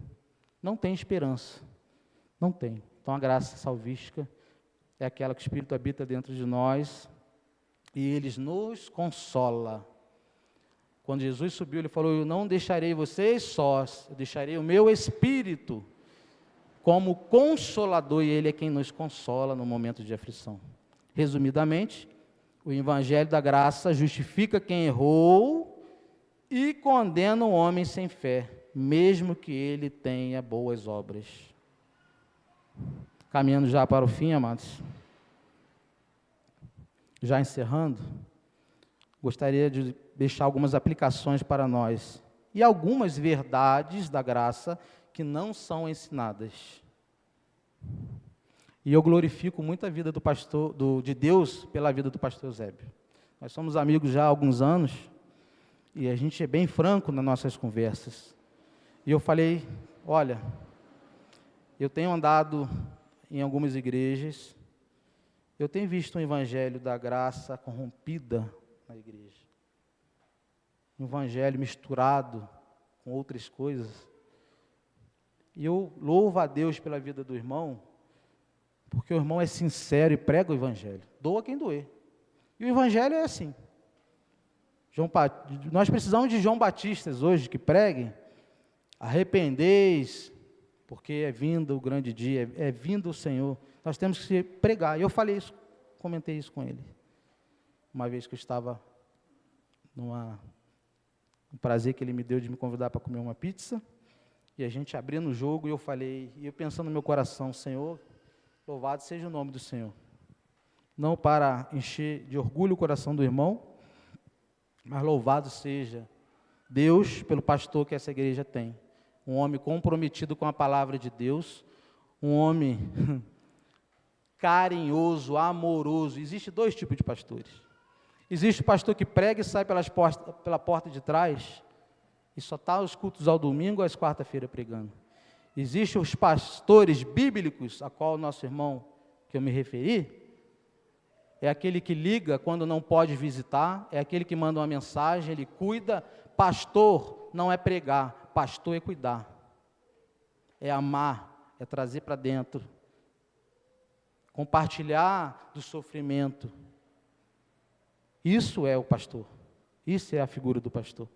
Não tem esperança. Não tem. Então a graça salvífica é aquela que o Espírito habita dentro de nós e Ele nos consola. Quando Jesus subiu, Ele falou, eu não deixarei vocês sós, eu deixarei o meu Espírito como consolador, e Ele é quem nos consola no momento de aflição. Resumidamente, o Evangelho da Graça justifica quem errou e condena o homem sem fé, mesmo que ele tenha boas obras. Caminhando já para o fim, amados, já encerrando, gostaria de deixar algumas aplicações para nós e algumas verdades da graça que não são ensinadas. E eu glorifico muito a vida do pastor, de Deus pela vida do pastor Eusébio. Nós somos amigos já há alguns anos e a gente é bem franco nas nossas conversas. E eu falei, olha, eu tenho andado em algumas igrejas, eu tenho visto um evangelho da graça corrompida na igreja. Um evangelho misturado com outras coisas. E eu louvo a Deus pela vida do irmão, porque o irmão é sincero e prega o evangelho. Doa quem doer. E o evangelho é assim. Nós precisamos de João Batistas hoje que preguem, arrependeis, porque é vindo o grande dia, é vindo o Senhor. Nós temos que pregar. E eu falei isso, comentei isso com ele. Uma vez que eu estava um prazer que ele me deu de me convidar para comer uma pizza, e a gente abrindo o jogo, e eu falei, e eu pensando no meu coração, Senhor, louvado seja o nome do Senhor. Não para encher de orgulho o coração do irmão, mas louvado seja Deus pelo pastor que essa igreja tem. Um homem comprometido com a palavra de Deus, um homem carinhoso, amoroso. Existem dois tipos de pastores. Existe o pastor que prega e sai pela porta de trás, e só está os cultos ao domingo ou às quarta-feiras pregando. Existem os pastores bíblicos, a qual o nosso irmão, que eu me referi, é aquele que liga quando não pode visitar, é aquele que manda uma mensagem, ele cuida. Pastor não é pregar, pastor é cuidar, é amar, é trazer para dentro, compartilhar do sofrimento. Isso é o pastor, isso é a figura do pastor.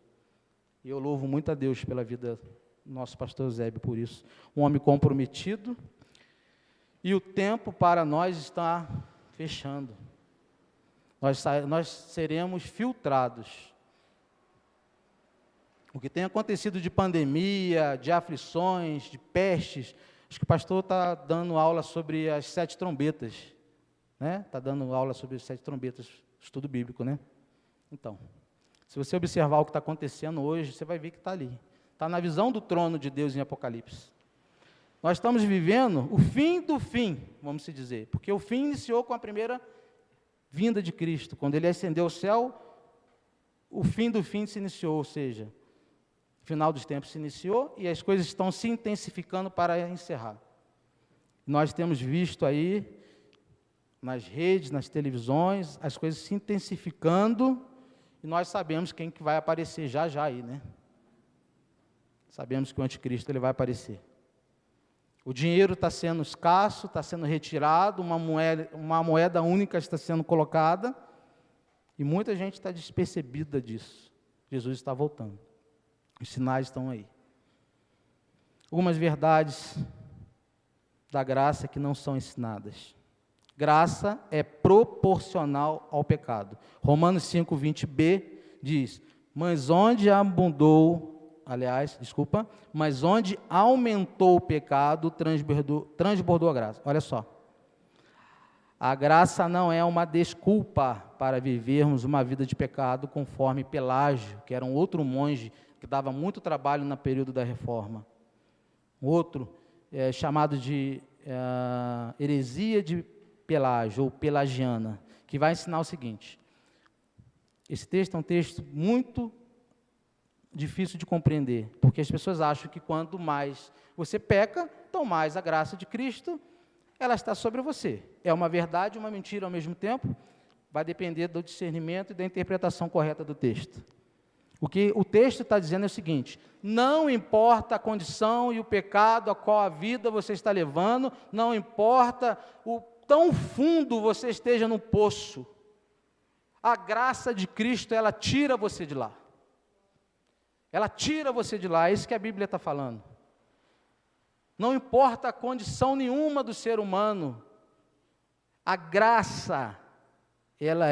E eu louvo muito a Deus pela vida do nosso pastor Eusébio por isso. Um homem comprometido, e o tempo para nós está fechando. Nós seremos filtrados. O que tem acontecido de pandemia, de aflições, de pestes, acho que o pastor está dando aula sobre as 7 trombetas, né? Está dando aula sobre as 7 trombetas, estudo bíblico, né? Então, se você observar o que está acontecendo hoje, você vai ver que está ali. Está na visão do trono de Deus em Apocalipse. Nós estamos vivendo o fim do fim, vamos dizer, porque o fim iniciou com a primeira vinda de Cristo. Quando Ele ascendeu ao céu, o fim do fim se iniciou, ou seja, O final dos tempos se iniciou e as coisas estão se intensificando para encerrar. Nós temos visto aí, nas redes, nas televisões, as coisas se intensificando, e nós sabemos quem que vai aparecer já aí, né? Sabemos que o anticristo ele vai aparecer. O dinheiro está sendo escasso, está sendo retirado, uma moeda única está sendo colocada, e muita gente está despercebida disso. Jesus está voltando. Os sinais estão aí. Algumas verdades da graça que não são ensinadas. Graça é proporcional ao pecado. Romanos 5:20b diz: mas onde aumentou o pecado, transbordou a graça. Olha só. A graça não é uma desculpa para vivermos uma vida de pecado, conforme Pelágio, que era um outro monge que dava muito trabalho no período da Reforma. Outro, chamado de heresia de Pelágio, ou pelagiana, que vai ensinar o seguinte. Esse texto é um texto muito difícil de compreender, porque as pessoas acham que quanto mais você peca, então mais a graça de Cristo, ela está sobre você. É uma verdade e uma mentira ao mesmo tempo, vai depender do discernimento e da interpretação correta do texto. O que o texto está dizendo é o seguinte: não importa a condição e o pecado a qual a vida você está levando, não importa o tão fundo você esteja no poço, a graça de Cristo, ela tira você de lá. Ela tira você de lá, é isso que a Bíblia está falando. Não importa a condição nenhuma do ser humano, a graça, ela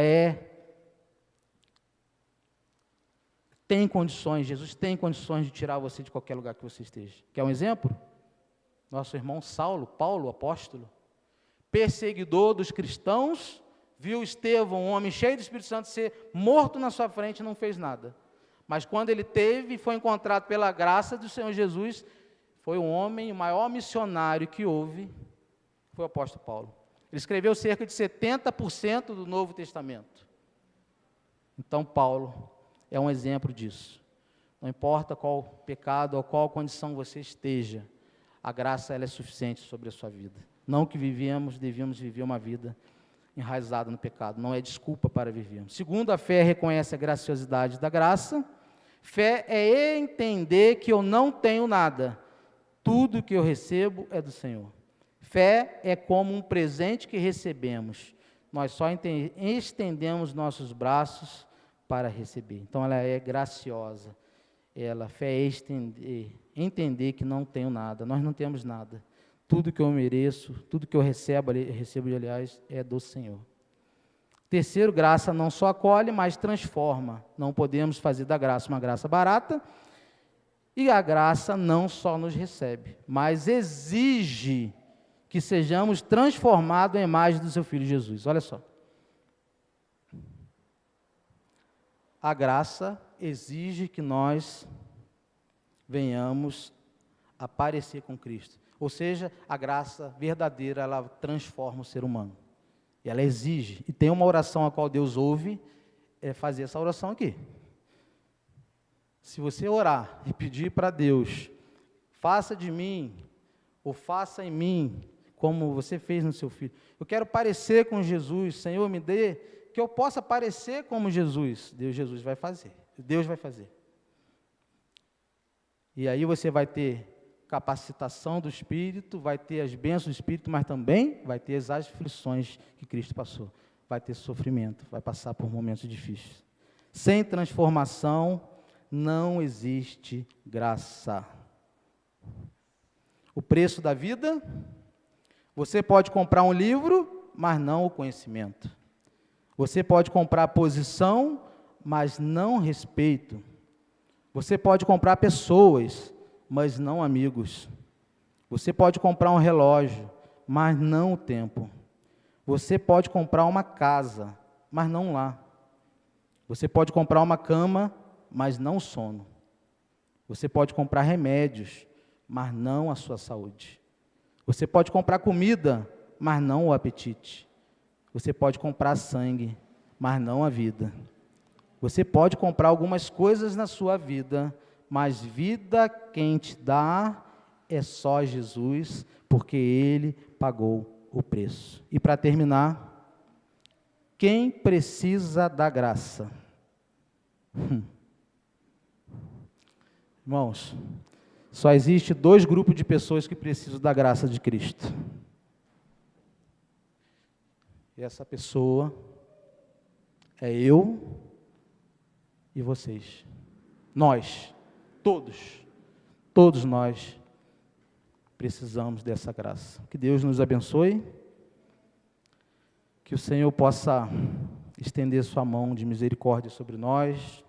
tem condições, Jesus tem condições de tirar você de qualquer lugar que você esteja. Quer um exemplo? Nosso irmão Saulo, Paulo, apóstolo, perseguidor dos cristãos, viu Estevão, um homem cheio do Espírito Santo, ser morto na sua frente e não fez nada. Mas quando ele foi encontrado pela graça do Senhor Jesus, foi um homem, o maior missionário que houve, foi o apóstolo Paulo. Ele escreveu cerca de 70% do Novo Testamento. Então, Paulo é um exemplo disso. Não importa qual pecado ou qual condição você esteja, a graça ela é suficiente sobre a sua vida. Não que devíamos viver uma vida enraizada no pecado, não é desculpa para vivermos. Segundo, a fé reconhece a graciosidade da graça. Fé é entender que eu não tenho nada, tudo que eu recebo é do Senhor. Fé é como um presente que recebemos, nós só estendemos nossos braços para receber. Então ela é graciosa, fé é entender que não tenho nada, nós não temos nada. Tudo que eu mereço, tudo que eu recebo, aliás, é do Senhor. Terceiro, graça não só acolhe, mas transforma. Não podemos fazer da graça uma graça barata, e a graça não só nos recebe, mas exige que sejamos transformados à imagem do seu Filho Jesus. Olha só. A graça exige que nós venhamos a parecer com Cristo. Ou seja, a graça verdadeira, ela transforma o ser humano. E ela exige. E tem uma oração a qual Deus ouve, é fazer essa oração aqui. Se você orar e pedir para Deus, faça de mim, ou faça em mim, como você fez no seu filho. Eu quero parecer com Jesus, Senhor, me dê, que eu possa parecer como Jesus. Jesus vai fazer. Deus vai fazer. E aí você vai ter capacitação do Espírito, vai ter as bênçãos do Espírito, mas também vai ter as aflições que Cristo passou. Vai ter sofrimento, vai passar por momentos difíceis. Sem transformação, não existe graça. O preço da vida, você pode comprar um livro, mas não o conhecimento. Você pode comprar posição, mas não respeito. Você pode comprar pessoas, mas não amigos. Você pode comprar um relógio, mas não o tempo. Você pode comprar uma casa, mas não um lar. Você pode comprar uma cama, mas não o sono. Você pode comprar remédios, mas não a sua saúde. Você pode comprar comida, mas não o apetite. Você pode comprar sangue, mas não a vida. Você pode comprar algumas coisas na sua vida, mas vida quem te dá é só Jesus, porque Ele pagou o preço. E para terminar, quem precisa da graça? Irmãos, só existe 2 grupos de pessoas que precisam da graça de Cristo. E essa pessoa é eu e vocês. Nós, todos nós precisamos dessa graça. Que Deus nos abençoe, que o Senhor possa estender sua mão de misericórdia sobre nós.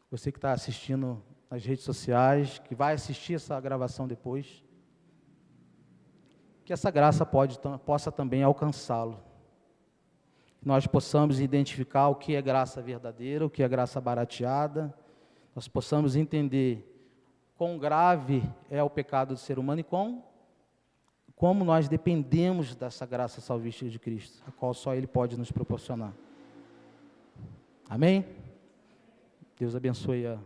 Você que está assistindo nas redes sociais, que vai assistir essa gravação depois, que essa graça possa também alcançá-lo. Nós possamos identificar o que é graça verdadeira, o que é graça barateada, nós possamos entender quão grave é o pecado do ser humano e como nós dependemos dessa graça salvífica de Cristo, a qual só Ele pode nos proporcionar. Amém? Deus abençoe a